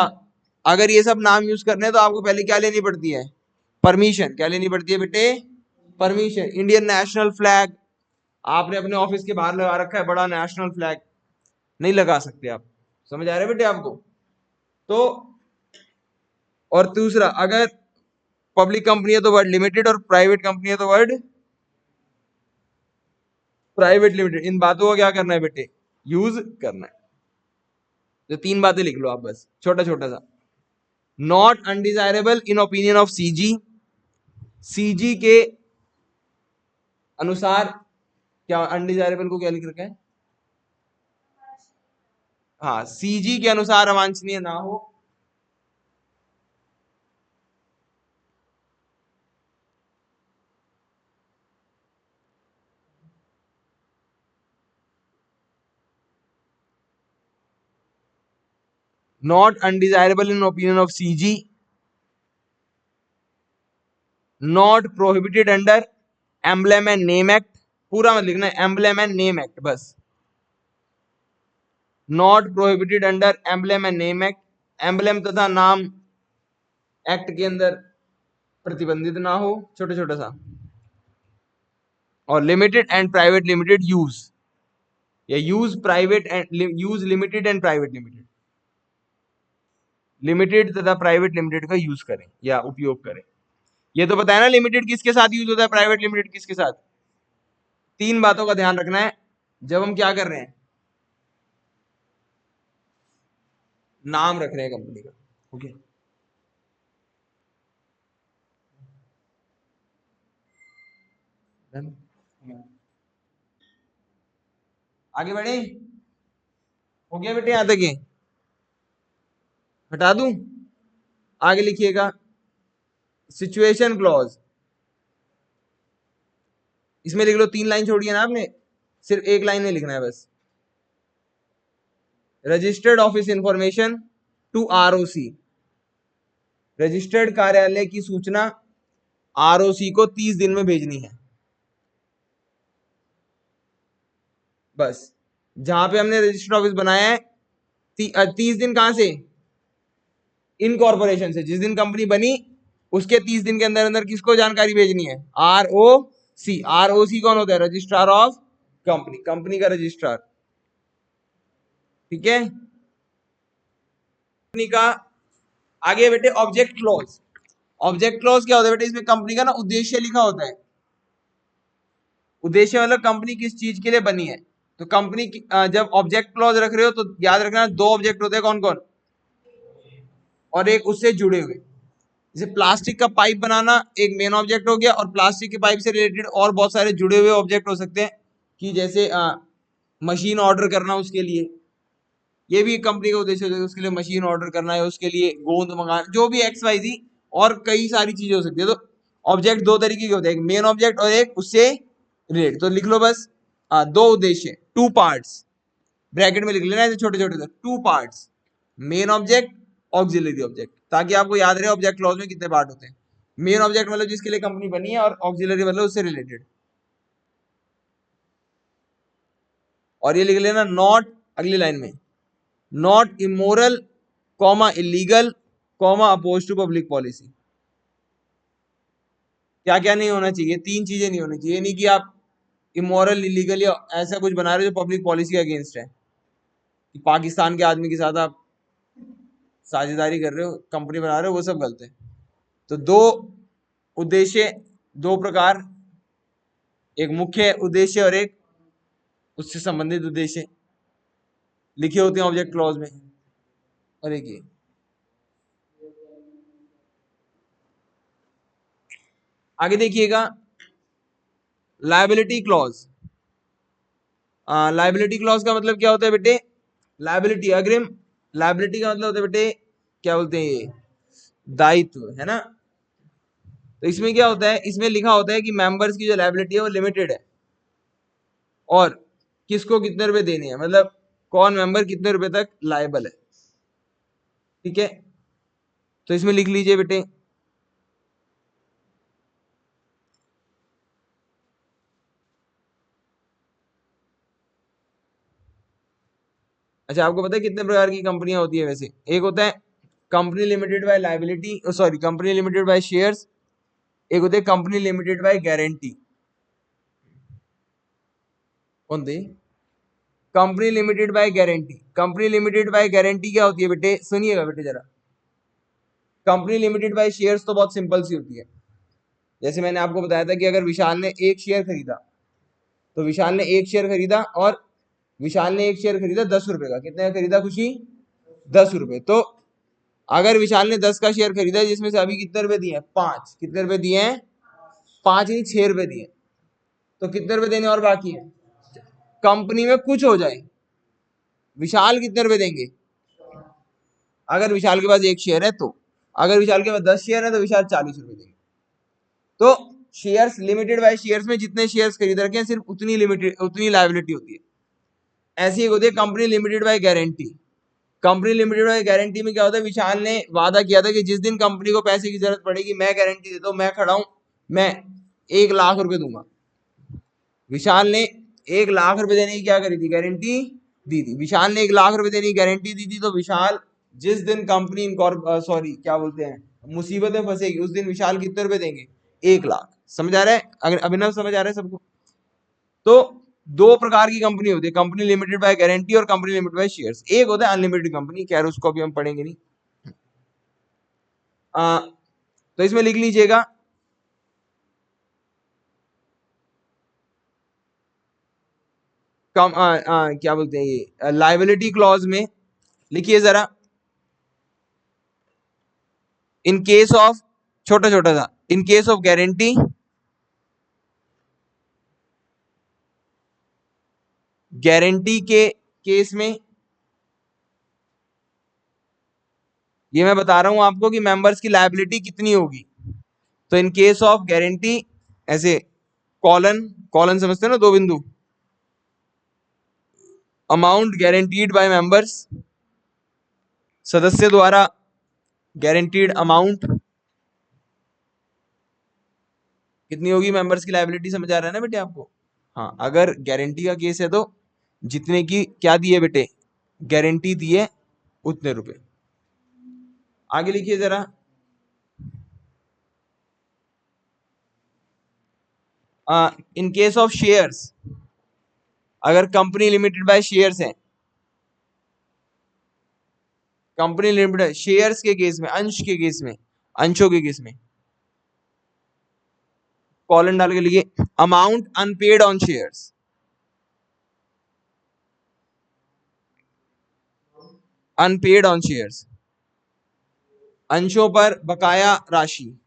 अगर ये सब नाम यूज करने हैं तो आपको पहले क्या लेनी पड़ती है? परमिशन। क्या लेनी पड़ती है बेटे? परमिशन। इंडियन नेशनल फ्लैग आपने अपने ऑफिस के बाहर लगा रखा है, बड़ा नेशनल फ्लैग, नहीं लगा सकते आप। समझ आ रहे बेटे आपको? तो और दूसरा, अगर पब्लिक कंपनी है तो वर्ड लिमिटेड, और प्राइवेट कंपनी है तो वर्ड प्राइवेट लिमिटेड। इन बातों का क्या करना है बेटे? यूज करना है। तो 3 बातें लिख लो आप बस, छोटा छोटा सा। Not undesirable in opinion of CG, CG के अनुसार, क्या अनडिजायरेबल को क्या लिख रखा है? हाँ, सीजी के अनुसार अवांछनीय ना हो, not undesirable in opinion of CG, not prohibited under emblem and name act, पूरा मत लिखना है, एम्बलम एंड नेम एक्ट बस, not prohibited under emblem and name act, emblem तथा नाम एक्ट के अंदर प्रतिबंधित ना हो, छोटा छोटा सा, और limited and private limited use, या use private and use limited and private limited, limited तथा प्राइवेट लिमिटेड का यूज करें या उपयोग करें। ये तो बताया ना लिमिटेड किसके साथ यूज होता है, प्राइवेट लिमिटेड किसके साथ। तीन बातों का ध्यान रखना है जब हम क्या कर रहे हैं, नाम रख रहे हैं कंपनी का। ओके, आगे बढ़े, हो गया बेटे यहां तक ये, हटा दूं, आगे लिखिएगा सिचुएशन क्लॉज, इसमें लिख लो, 3 लाइन छोड़ी है ना आपने, सिर्फ 1 लाइन में लिखना है बस, registered office information to ROC, registered कार्यालय की सूचना आरओसी को 30 दिन में भेजनी है, बस। जहां पे हमने रजिस्टर्ड ऑफिस बनाया है 30 दिन कहां से, इनकॉर्पोरेशन से, जिस दिन कंपनी बनी उसके 30 दिन के अंदर अंदर किसको जानकारी भेजनी है, आरओसी। आरओसी कौन होता है, रजिस्ट्रार ऑफ कंपनी, कंपनी का रजिस्ट्रार, ठीक है। कंपनी का आगे बेटे ऑब्जेक्ट क्लॉज, ऑब्जेक्ट क्लॉज क्या होता है बेटे, इसमें कंपनी का ना उद्देश्य लिखा होता है, उद्देश्य मतलब कंपनी किस चीज के लिए बनी है। तो कंपनी जब ऑब्जेक्ट क्लॉज रख रहे हो तो याद रखना 2 ऑब्जेक्ट होते हैं, कौन कौन, और एक उससे जुड़े हुए, जैसे प्लास्टिक का पाइप बनाना एक मेन ऑब्जेक्ट हो गया, और प्लास्टिक के पाइप से रिलेटेड और बहुत सारे जुड़े हुए ऑब्जेक्ट हो सकते हैं, कि जैसे मशीन ऑर्डर करना, उसके लिए ये भी कंपनी का उद्देश्य होता है, उसके लिए मशीन ऑर्डर करना है, उसके लिए गोंद मंगाना, जो भी XYZ, और कई सारी चीजें हो सकती है। तो ऑब्जेक्ट 2 तरीके के होते हैं, एक मेन ऑब्जेक्ट और एक उससे रिलेटेड। तो लिख लो बस 2 उद्देश्य, 2 पार्ट्स, ब्रैकेट में लिख लेना ऐसे छोटे छोटे, 2 parts, main object, auxiliary object, ताकि आपको याद रहे ऑब्जेक्ट क्लॉज में कितने पार्ट होते हैं। मेन ऑब्जेक्ट मतलब जिसके लिए कंपनी बनी है, और ऑक्सिलरी मतलब उससे रिलेटेड। और ये लिख लेना नॉट, अगली लाइन में, not immoral comma illegal comma oppose to public policy. क्या क्या नहीं होना चाहिए, 3 चीजें नहीं होनी चाहिए, नहीं कि आप इमोरल इलीगल या ऐसा कुछ बना रहे हो जो पब्लिक पॉलिसी के अगेंस्ट है, कि पाकिस्तान के आदमी के साथ आप साझेदारी कर रहे हो, कंपनी बना रहे हो, वो सब गलत है। तो 2 उद्देश्य, 2 प्रकार, एक मुख्य उद्देश्य और एक उससे संबंधित उद्देश्य लिखे होते हैं ऑब्जेक्ट क्लॉज में। और एक ये आगे देखिएगा लायबिलिटी क्लॉज। लायबिलिटी क्लॉज का मतलब क्या होता है बेटे, लायबिलिटी अग्रिम, लायबिलिटी का मतलब होता है बेटे, क्या बोलते हैं ये, दायित्व, है ना। तो इसमें क्या होता है, इसमें लिखा होता है कि मेंबर्स की जो लायबिलिटी है वो लिमिटेड है, और किसको कितने रुपए देने हैं, मतलब कौन मेंबर कितने रुपए तक लायबल है, ठीक है। तो इसमें लिख लीजिए बेटे, अच्छा आपको पता है कितने प्रकार की कंपनियां होती है वैसे, एक होता है company limited by liability, sorry company limited by shares, एक होते हैं कंपनी लिमिटेड बाय गारंटी। कौन थे, company limited by guarantee. Company limited by guarantee क्या होती है बेटे, सुनिएगा बेटे जरा। कंपनी लिमिटेड बाय शेयर्स तो बहुत सिंपल सी होती है, जैसे मैंने आपको बताया था कि अगर विशाल ने 1 शेयर खरीदा, तो विशाल ने 1 शेयर खरीदा, और विशाल ने 1 शेयर खरीदा 10 रुपए का, कितने का खरीदा खुशी, 10 रुपए। तो अगर विशाल ने 10 का शेयर खरीदा, जिसमें से अभी कितने रुपए दिए हैं, 5, कितने रुपए दिए हैं, 5 नहीं 6 रुपए दिए, तो कितने रुपए देने और बाकी है, कंपनी में कुछ हो जाए, विशाल कितने रुपए देंगे, अगर विशाल के पास 1 शेयर है तो, अगर विशाल के पास 10 शेयर है तो विशाल 40 रुपए देंगे। तो शेयर्स लिमिटेड बाय शेयर्स में जितने शेयर्स खरीद रखे हैं सिर्फ उतनी लिमिटेड, उतनी लायबिलिटी होती है। ऐसी एक होती है company limited by guarantee. Company limited by guarantee में क्या होता है, विशाल ने वादा किया था कि जिस दिन कंपनी को पैसे की जरूरत पड़ेगी मैं गारंटी देता हूं, मैं खड़ा हूं, मैं 1 लाख रुपए दूंगा। विशाल ने 1 लाख रुपए देने की क्या करी थी, गारंटी दी थी। विशाल ने 1 लाख रुपए देने की गारंटी दी थी, तो विशाल जिस दिन कंपनी सॉरी क्या बोलते हैं, मुसीबत में फंसेगी, उस दिन विशाल कितने रुपए देंगे, 1 लाख। समझ आ रहा है, अगर अभिनव समझ आ रहा है सबको? तो दो प्रकार की कंपनी होती है, कंपनी लिमिटेड बाय गारंटी और कंपनी लिमिटेड बाय शेयर्स। एक होता है अनलिमिटेड कंपनी, खैर उसको अभी हम पढ़ेंगे नहीं। तो इसमें लिख लीजिएगा क्या बोलते हैं ये लाइबिलिटी क्लॉज में लिखिए जरा, इन केस ऑफ, छोटा छोटा सा, in case of guarantee, guarantee के केस में, ये मैं बता रहा हूं आपको कि मेंबर्स की लायबिलिटी कितनी होगी। तो इन केस ऑफ गारंटी, ऐसे कॉलन, कॉलन समझते हैं ना, 2 बिंदु, अमाउंट गारंटीड बाय मेंबर्स, सदस्य द्वारा गारंटीड अमाउंट कितनी होगी, मेंबर्स की लायबिलिटी। समझ आ रहा है ना बेटे आपको? हाँ, अगर गारंटी का केस है तो जितने की क्या दी है बेटे, गारंटी दी है, उतने रुपए। आगे लिखिए जरा, इन केस ऑफ शेयर्स, अगर कंपनी लिमिटेड बाय शेयर्स है, कंपनी लिमिटेड शेयर्स के केस में, अंश के केस में, अंशों के केस में, कॉलन डाल के लिखिए amount unpaid on shares, unpaid on shares, अंशों पर बकाया राशि।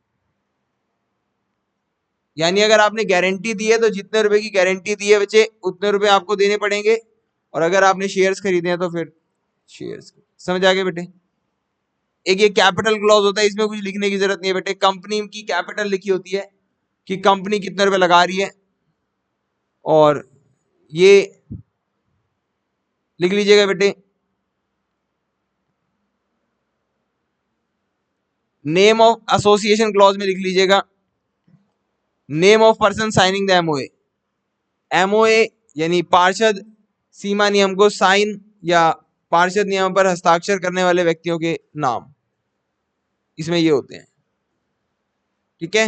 यानी अगर आपने गारंटी दी है तो जितने रुपए की गारंटी दी है बच्चे, उतने रुपए आपको देने पड़ेंगे, और अगर आपने शेयर्स खरीदे हैं तो फिर शेयर्स। समझ आ गया बेटे? एक ये कैपिटल क्लॉज होता है, इसमें कुछ लिखने की जरूरत नहीं है बेटे, कंपनी की कैपिटल लिखी होती है कि कंपनी कितने रुपए लगा रही है, और ये लिख लीजिएगा बेटे, नेम ऑफ एसोसिएशन क्लॉज में लिख लीजिएगा, name of person signing the MOA, MOA यानी पार्षद सीमा नियम को साइन या पार्षद नियम पर हस्ताक्षर करने वाले व्यक्तियों के नाम इसमें ये होते हैं। ठीक है,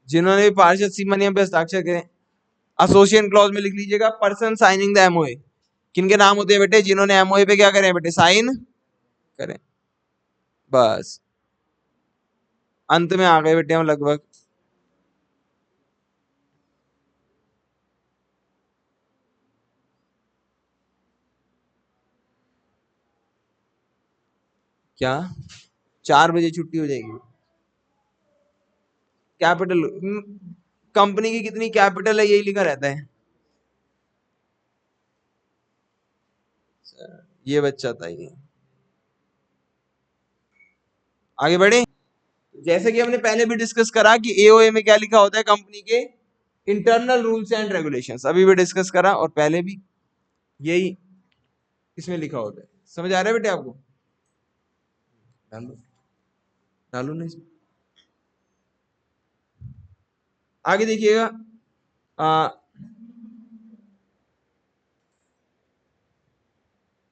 जिन्होंने भी पार्षद सीमा नियम पर हस्ताक्षर करें। एसोसिएशन क्लॉज में लिख लीजिएगा पर्सन साइनिंग द एमओए, किनके नाम होते हैं बेटे, जिन्होंने एमओए पे क्या करें बेटे, साइन करें। बस अंत में आ गए बेटे हम लगभग। क्या 4 बजे छुट्टी हो जाएगी? कैपिटल, कंपनी की कितनी कैपिटल है यही लिखा रहता है। ये बच्चा था ये। आगे बढ़े, जैसे कि हमने पहले भी डिस्कस करा कि एओए में क्या लिखा होता है, कंपनी के इंटरनल रूल्स एंड रेगुलेशंस, अभी भी डिस्कस करा और पहले भी यही इसमें लिखा होता है। समझ आ रहा है बेटे आपको? डालो, डालो ना इसमें। आगे देखिएगा,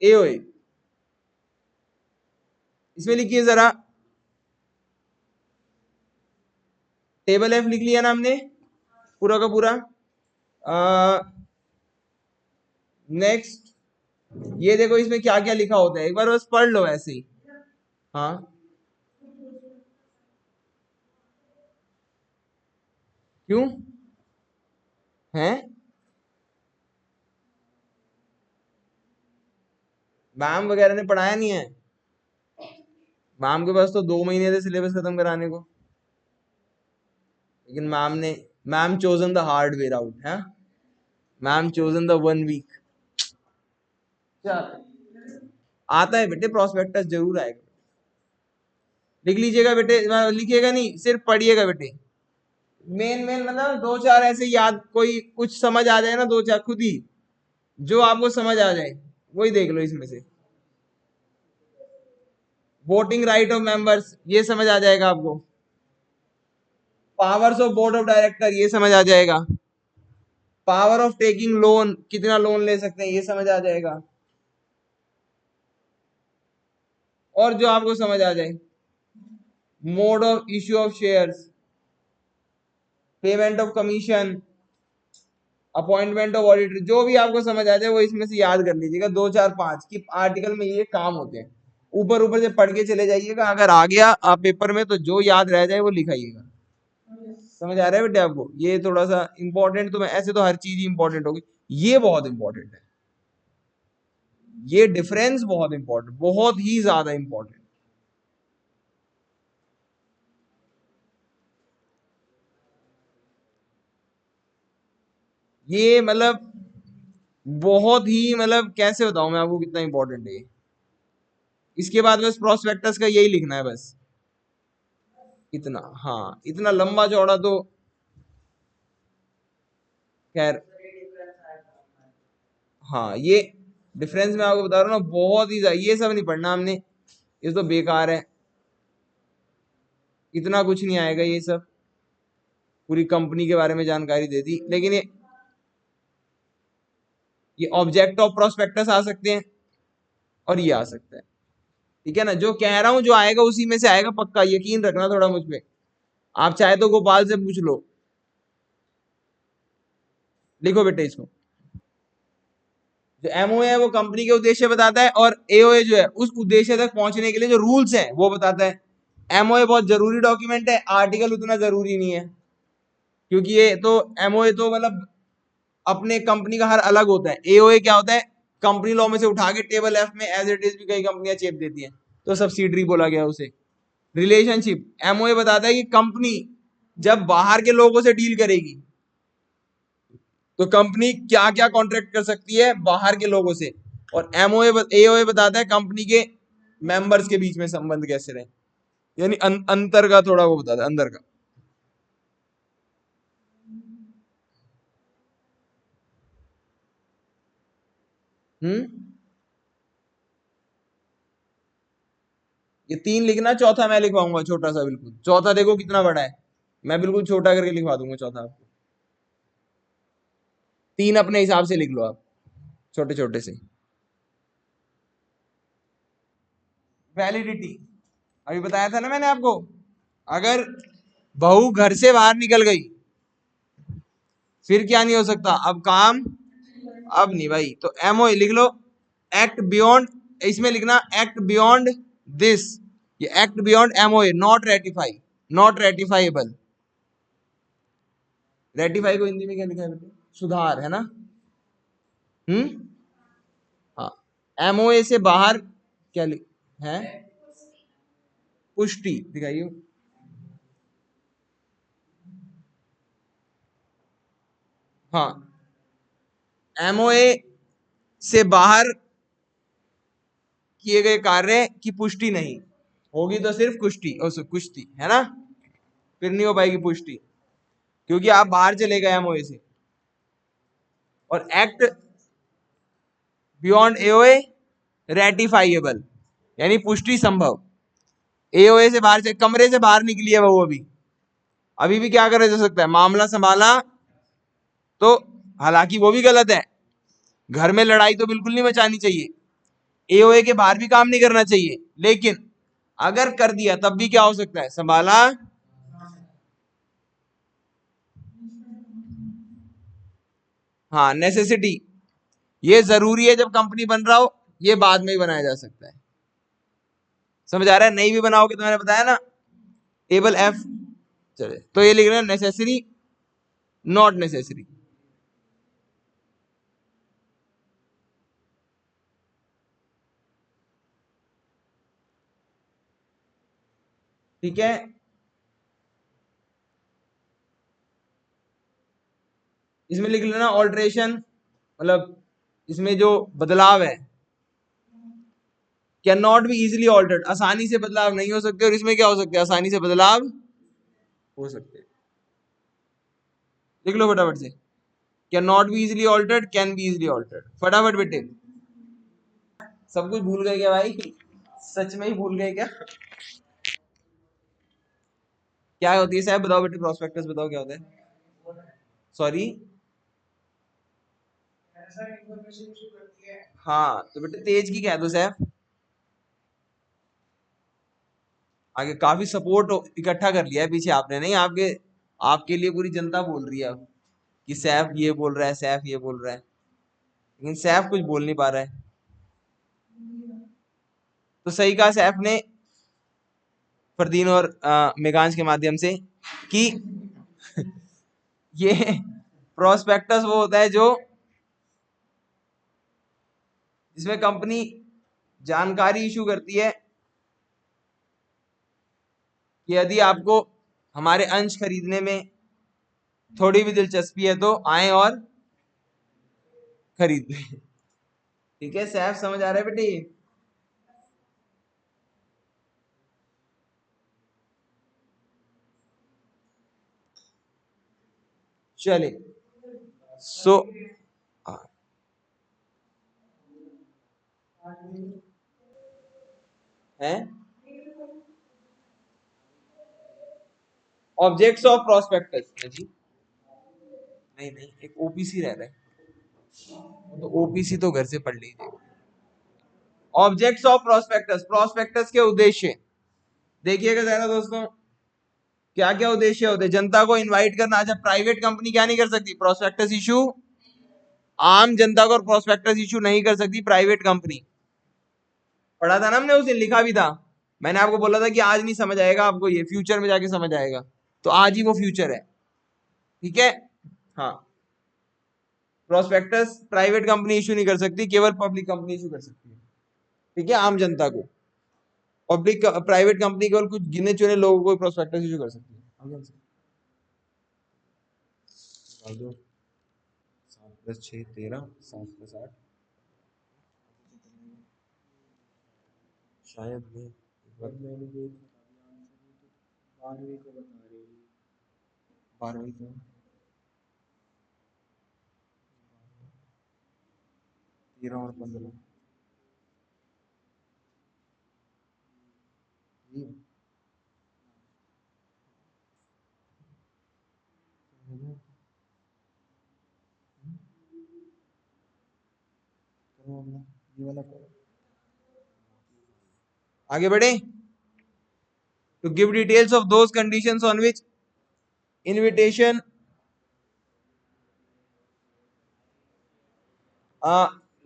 एओए, इसमें लिखिए जरा, टेबल एफ लिख लिया ना हमने पूरा का पूरा। नेक्स्ट, ये देखो इसमें क्या क्या लिखा होता है, एक बार बस पढ़ लो ऐसे ही। हाँ, क्यों है? मैम वगैरह ने पढ़ाया नहीं है? मैम के पास तो 2 महीने थे सिलेबस खत्म कराने को, लेकिन ma'am chosen the hard way out है, मैम चोजन द 1 वीक। आता है बेटे, प्रोस्पेक्टस जरूर आएगा। लिख लीजिएगा बेटे, लिखिएगा नहीं सिर्फ पढ़िएगा बेटे। मेन मेन मतलब 2-4 ऐसे याद, कोई कुछ समझ आ जाए ना, 2-4 खुद ही जो आपको समझ आ जाए वही देख लो इसमें से। वोटिंग राइट ऑफ मेंबर्स ये समझ आ जाएगा आपको, powers of board of director ये समझ आ जाएगा, पावर ऑफ टेकिंग लोन कितना लोन ले सकते हैं ये समझ आ जाएगा, और जो आपको समझ आ जाए, mode of issue of shares, payment of commission, appointment of auditor, जो भी आपको समझ आ जाए वो इसमें से याद कर लीजिएगा, 2 4 5 की आर्टिकल में ये काम होते हैं, ऊपर ऊपर से पढ़ के चले जाइएगा, अगर आ गया आप पेपर में तो जो याद रह जाए वो लिखाइएगा। समझ आ रहा है बेटे आपको, ये थोड़ा सा इंपॉर्टेंट, तो मैं ऐसे तो हर चीज ही इंपॉर्टेंट होगी, ये बहुत इंपॉर्टेंट है, ये डिफरेंस बहुत इंपॉर्टेंट, बहुत ही ज्यादा इंपॉर्टेंट। ये मतलब बहुत ही, मतलब कैसे बताऊं मैं आपको कितना इंपॉर्टेंट है ये। इसके बाद बस प्रोस्पेक्टस का यही लिखना है बस, इतना, हाँ इतना लंबा चौड़ा तो खैर, हाँ ये डिफरेंस मैं आपको बता रहा हूँ ना, बहुत ही ये सब नहीं पढ़ना हमने, ये तो बेकार है, इतना कुछ नहीं आएगा ये सब, पूरी कंपनी के बारे में जानकारी दे दी, लेकिन ये ऑब्जेक्ट ऑफ प्रोस्पेक्टस आ सकते हैं और ये आ सकता है, ठीक है ना, जो कह रहा हूं जो आएगा उसी में से आएगा पक्का, यकीन रखना थोड़ा मुझ पे, आप चाहे तो गोपाल से पूछ लो। लिखो बेटे इसको, जो एमओए है वो कंपनी के उद्देश्य बताता है, और एओए जो है उस उद्देश्य तक पहुंचने के लिए जो रूल्स हैं वो बताता है। एमओए बहुत जरूरी डॉक्यूमेंट है, आर्टिकल उतना जरूरी नहीं है, क्योंकि ये तो एमओए तो मतलब अपने कंपनी का हर अलग होता है, एओए क्या होता है, कंपनी लॉ में से उठा के टेबल एफ में एज इट इज भी कई कंपनियां चेप देती हैं, तो सब्सिडरी बोला गया उसे। रिलेशनशिप, एमओए बताता है कि कंपनी जब बाहर के लोगों से डील करेगी तो कंपनी क्या क्या कॉन्ट्रैक्ट कर सकती है बाहर के लोगों से, और एमओए एओए बताता है कंपनी के मेंबर्स के बीच में संबंध कैसे रहे, यानी अंतर का थोड़ा वो बताता है, अंदर का। हम्म, ये 3 लिखना, चौथा मैं लिखवाऊंगा छोटा सा, बिल्कुल चौथा देखो कितना बड़ा है, मैं बिल्कुल छोटा करके लिखवा दूंगा चौथा आपको, 3 अपने हिसाब से लिख लो आप, छोटे छोटे से। वैलिडिटी, अभी बताया था ना मैंने आपको, अगर बहू घर से बाहर निकल गई फिर क्या नहीं हो सकता, अब काम, अब नहीं भाई, तो एमओ लिख लो, एक्ट बियॉन्ड, इसमें लिखना एक्ट बियॉन्ड दिस, ये act beyond MOA, not ratify, not ratifiable, ratify को हिंदी में क्या लिखा है बेटे, सुधार है ना, हम्म, हाँ, एमओए से बाहर क्या लिख है, पुष्टि दिखाइए, हाँ, एमओए से बाहर किए गए कार्य की पुष्टि नहीं होगी, तो सिर्फ कुष्टि और कुश्ती है ना, फिर नहीं हो पाएगी पुष्टि, क्योंकि आप बाहर चले गए एमओए से। और एक्ट बियॉन्ड एओए रेटिफाइएबल, यानी पुष्टि संभव, एओए से बाहर से, कमरे से बाहर निकली है वो, अभी अभी भी क्या करा जा सकता है, मामला संभाला, तो हालांकि वो भी गलत है, घर में लड़ाई तो बिल्कुल नहीं मचानी चाहिए, एओए के बाहर भी काम नहीं करना चाहिए, लेकिन अगर कर दिया तब भी क्या हो सकता है, संभाला, हाँ नेसेसिटी, ये जरूरी है जब कंपनी बन रहा हो, ये बाद में ही बनाया जा सकता है, समझ आ रहा है, नहीं भी बनाओगे तो मैंने बताया ना, टेबल एफ, चले तो ये लिख रहे हैं नेसेसरी, नॉट नेसेसरी, ठीक है, इसमें लिख लेना ऑल्ट्रेशन, मतलब इसमें जो बदलाव है, can not be easily altered, आसानी से बदलाव नहीं हो सकते, और इसमें क्या हो सकते हैं, आसानी से बदलाव हो सकते हैं, लिख लो फटाफट से, can not be easily altered, can be easily altered, फटाफट बेटे, सब कुछ भूल गए क्या भाई, सच में ही भूल गए क्या? क्या होती है साहब, बताओ बेटे, प्रोस्पेक्टस बताओ क्या होता है। सॉरी, हाँ तो बेटे तेज की कह दो साहब। आगे काफी सपोर्ट इकट्ठा कर लिया है पीछे आपने, नहीं आपके, आपके लिए पूरी जनता बोल रही है अब कि सैफ ये बोल रहा है, सैफ ये बोल रहा है, लेकिन सैफ कुछ बोल नहीं पा रहा है। तो सही कहा सैफ ने फरदीन और मेगांश के माध्यम से कि ये प्रोस्पेक्टस वो होता है जो जिसमें कंपनी जानकारी इशू करती है कि यदि आपको हमारे अंश खरीदने में थोड़ी भी दिलचस्पी है तो आए और खरीद लें। ठीक है सैफ, समझ आ रहा है बेटे? चले सो है ऑब्जेक्ट्स ऑफ प्रोस्पेक्टस जी, नहीं नहीं एक ओपीसी रह रहा है, तो ओपीसी तो घर से पढ़ लीजिए। ऑब्जेक्ट्स ऑफ प्रोस्पेक्टस, प्रोस्पेक्टस के उद्देश्य देखिएगा जरा दोस्तों, क्या क्या उद्देश्य होते हैं। जनता को इनवाइट करना। अच्छा, प्राइवेट कंपनी क्या नहीं कर सकती? Prospectus issue. आम जनता को प्रोस्पेक्टस इशू नहीं कर सकती प्राइवेट कंपनी। पढ़ा था ना हमने उस दिन, लिखा भी था। मैंने आपको बोला था कि आज नहीं समझ आएगा आपको, ये फ्यूचर में जाके समझ आएगा, तो आज ही वो फ्यूचर है। ठीक है, हाँ। प्रोस्पेक्टस प्राइवेट कंपनी इशू नहीं कर सकती, केवल पब्लिक कंपनी इशू कर सकती है। ठीक है, आम जनता को। पब्लिक प्राइवेट कंपनी केवल कुछ गिने चुने लोगों को प्रोस्पेक्टस इशू कर सकती है। 7+6 13, 7+8 शायद नहीं, 12वीं को 13 और 15 आगे बढ़े। to give details of those conditions on which invitation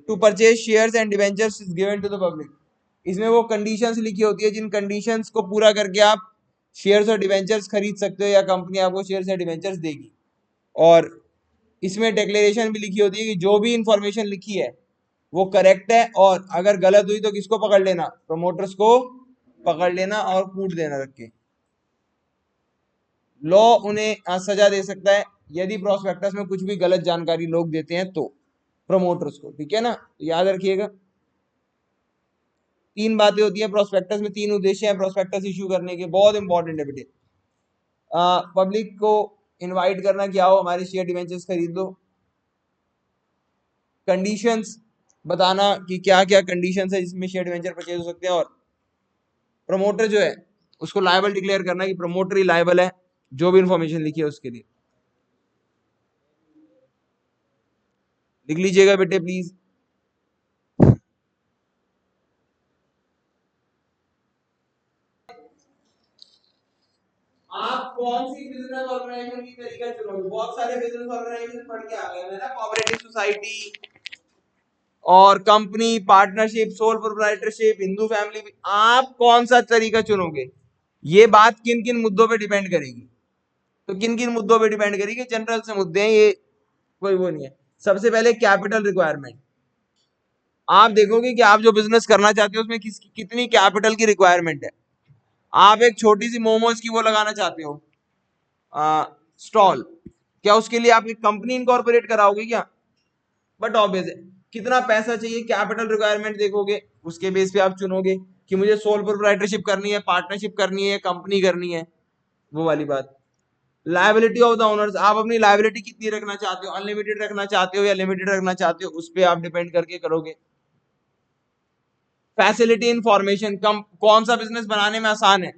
to purchase shares and debentures is given to the public। इसमें वो कंडीशंस लिखी होती है जिन कंडीशंस को पूरा करके आप शेयर्स और डिवेंचर्स खरीद सकते हो या कंपनी आपको शेयर्स या डिवेंचर्स देगी। और इसमें डिक्लेरेशन भी लिखी होती है कि जो भी इंफॉर्मेशन लिखी है वो करेक्ट है, और अगर गलत हुई तो किसको पकड़ लेना? प्रमोटर्स को पकड़ लेना और कूट देना रख के। लॉ उन्हें सजा दे सकता है यदि प्रोस्पेक्टस में कुछ भी गलत जानकारी लोग देते हैं तो, प्रमोटर्स को। ठीक है ना, याद रखिएगा। 3 बातें होती है प्रोस्पेक्टस में, 3 उद्देश्य हैं प्रोस्पेक्टस इशू करने के, बहुत इंपॉर्टेंट है बेटे। पब्लिक को इनवाइट करना कि आओ हमारे शेयर डिवेंचर्स खरीद दो। कंडीशंस बताना कि क्या क्या कंडीशंस है जिसमें शेयर डिवेंचर परचेज हो सकते हैं। और प्रमोटर जो है उसको लायबल डिक्लेयर करना कि प्रमोटर ही लायबल है जो भी इंफॉर्मेशन लिखी है उसके लिए। लिख लीजिएगा बेटे प्लीज। आप कौन सी बिजनेस ऑर्गेनाइजेशन की तरीका चुनोगे? बहुत सारे बिजनेस ऑर्गेनाइजेशन पढ़ के आ गए हैं ना, कोऑपरेटिव सोसाइटी और company, partnership, sole proprietorship, Hindu family. आप कौन सा तरीका चुनोगे, ये बात किन किन मुद्दों पे डिपेंड करेगी? तो किन किन मुद्दों पे डिपेंड करेगी? जनरल से मुद्दे हैं ये, कोई वो नहीं है। सबसे पहले कैपिटल रिक्वायरमेंट। आप देखोगे कि आप जो बिजनेस करना चाहते हो उसमें कितनी कैपिटल की रिक्वायरमेंट है। आप एक छोटी सी मोमोज की वो लगाना चाहते हो स्टॉल, क्या उसके लिए आप एक कंपनी इनकॉर्पोरेट कराओगे क्या? बट ऑब्वियस है, कितना पैसा चाहिए, कैपिटल रिक्वायरमेंट देखोगे, उसके बेस पे आप चुनोगे कि मुझे सोल प्रोप्राइटरशिप करनी है, पार्टनरशिप करनी है, कंपनी करनी है, वो वाली बात। लायबिलिटी ऑफ द ओनर्स, आप अपनी लायबिलिटी कितनी रखना चाहते हो, अनलिमिटेड रखना चाहते हो या लिमिटेड रखना चाहते हो, उस पर आप डिपेंड करके करोगे। फैसिलिटी इंफॉर्मेशन, कौन सा बिजनेस बनाने में आसान है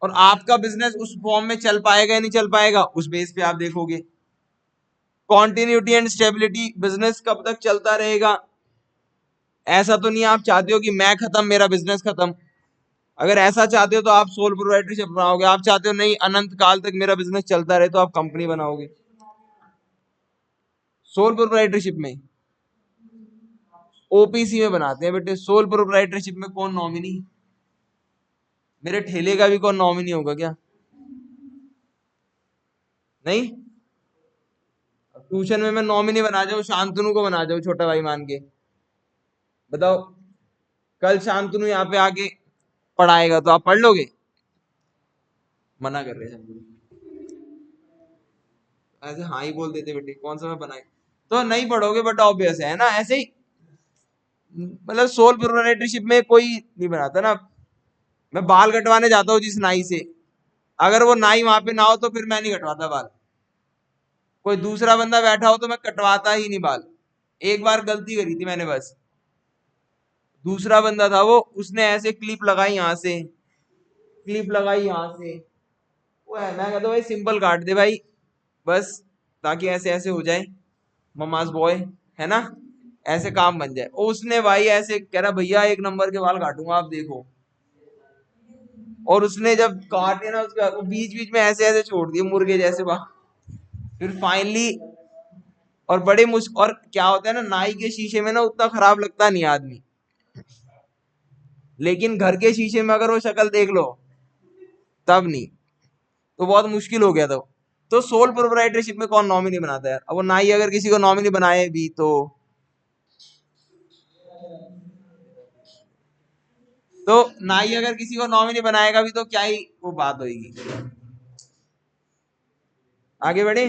और आपका बिजनेस उस फॉर्म में चल पाएगा या नहीं चल पाएगा, उस बेस पे आप देखोगे। कॉन्टिन्यूटी एंड स्टेबिलिटी, बिजनेस कब तक चलता रहेगा। ऐसा तो नहीं आप चाहते हो कि मैं खत्म मेरा बिजनेस खत्म। अगर ऐसा चाहते हो तो आप सोल प्रोप्राइटरशिप बनाओगे। आप चाहते हो नहीं अनंत काल तक मेरा बिजनेस चलता रहे, तो आप कंपनी बनाओगे। सोल प्रोप्राइटरशिप में, ओपीसी में बनाते हैं बेटे। सोल प्रोप्राइटरशिप में कौन नॉमिनी, मेरे ठेले का भी कौन नॉमिनी होगा क्या? नहीं। ट्यूशन में मैं नॉमिनी बना जाऊं, शांतनु को बना जाऊं छोटा भाई मान के, बताओ कल शांतनु यहाँ पे आके पढ़ाएगा तो आप पढ़ लोगे? मना कर रहे हैं, ऐसे हाँ ही बोल देते बेटे, कौन सा मैं बनाए तो नहीं पढ़ोगे, बट ऑब्वियस है ना ऐसे ही। मतलब सोल प्रोप्राइटरशिप में कोई नहीं बनाता ना। मैं बाल कटवाने जाता हूँ जिस नाई से, अगर वो नाई वहां पे ना हो तो फिर मैं नहीं कटवाता बाल। कोई दूसरा बंदा बैठा हो तो मैं कटवाता ही नहीं बाल। एक बार गलती करी थी मैंने बस, दूसरा बंदा था वो, उसने ऐसे क्लिप लगाई यहाँ से, क्लिप लगाई यहाँ से, वो है मैं कहता हूँ भाई सिंपल काट दे भाई बस, ताकि ऐसे ऐसे हो जाए, ममाज बॉय है ना, ऐसे काम बन जाए। और उसने भाई ऐसे कह रहा भैया एक नंबर के बाल काटूंगा आप देखो, और उसने जब काटे ना उसके वो बीच बीच में ऐसे ऐसे छोड़ दिए मुर्गे जैसे बाल। फिर फाइनली, और बड़े और क्या होता है ना, नाई के शीशे में ना उतना खराब लगता नहीं आदमी, लेकिन घर के शीशे में अगर वो शक्ल देख लो तब नहीं, तो बहुत मुश्किल हो गया था। तो सोल प्रोप्राइटरशिप में कौन नॉमिनी बनाता है यार? अब वो नाई अगर किसी को नॉमिनी बनाए भी तो नाई अगर किसी को नॉमिनी बनाएगा भी तो क्या ही वो बात होगी। आगे बढ़े।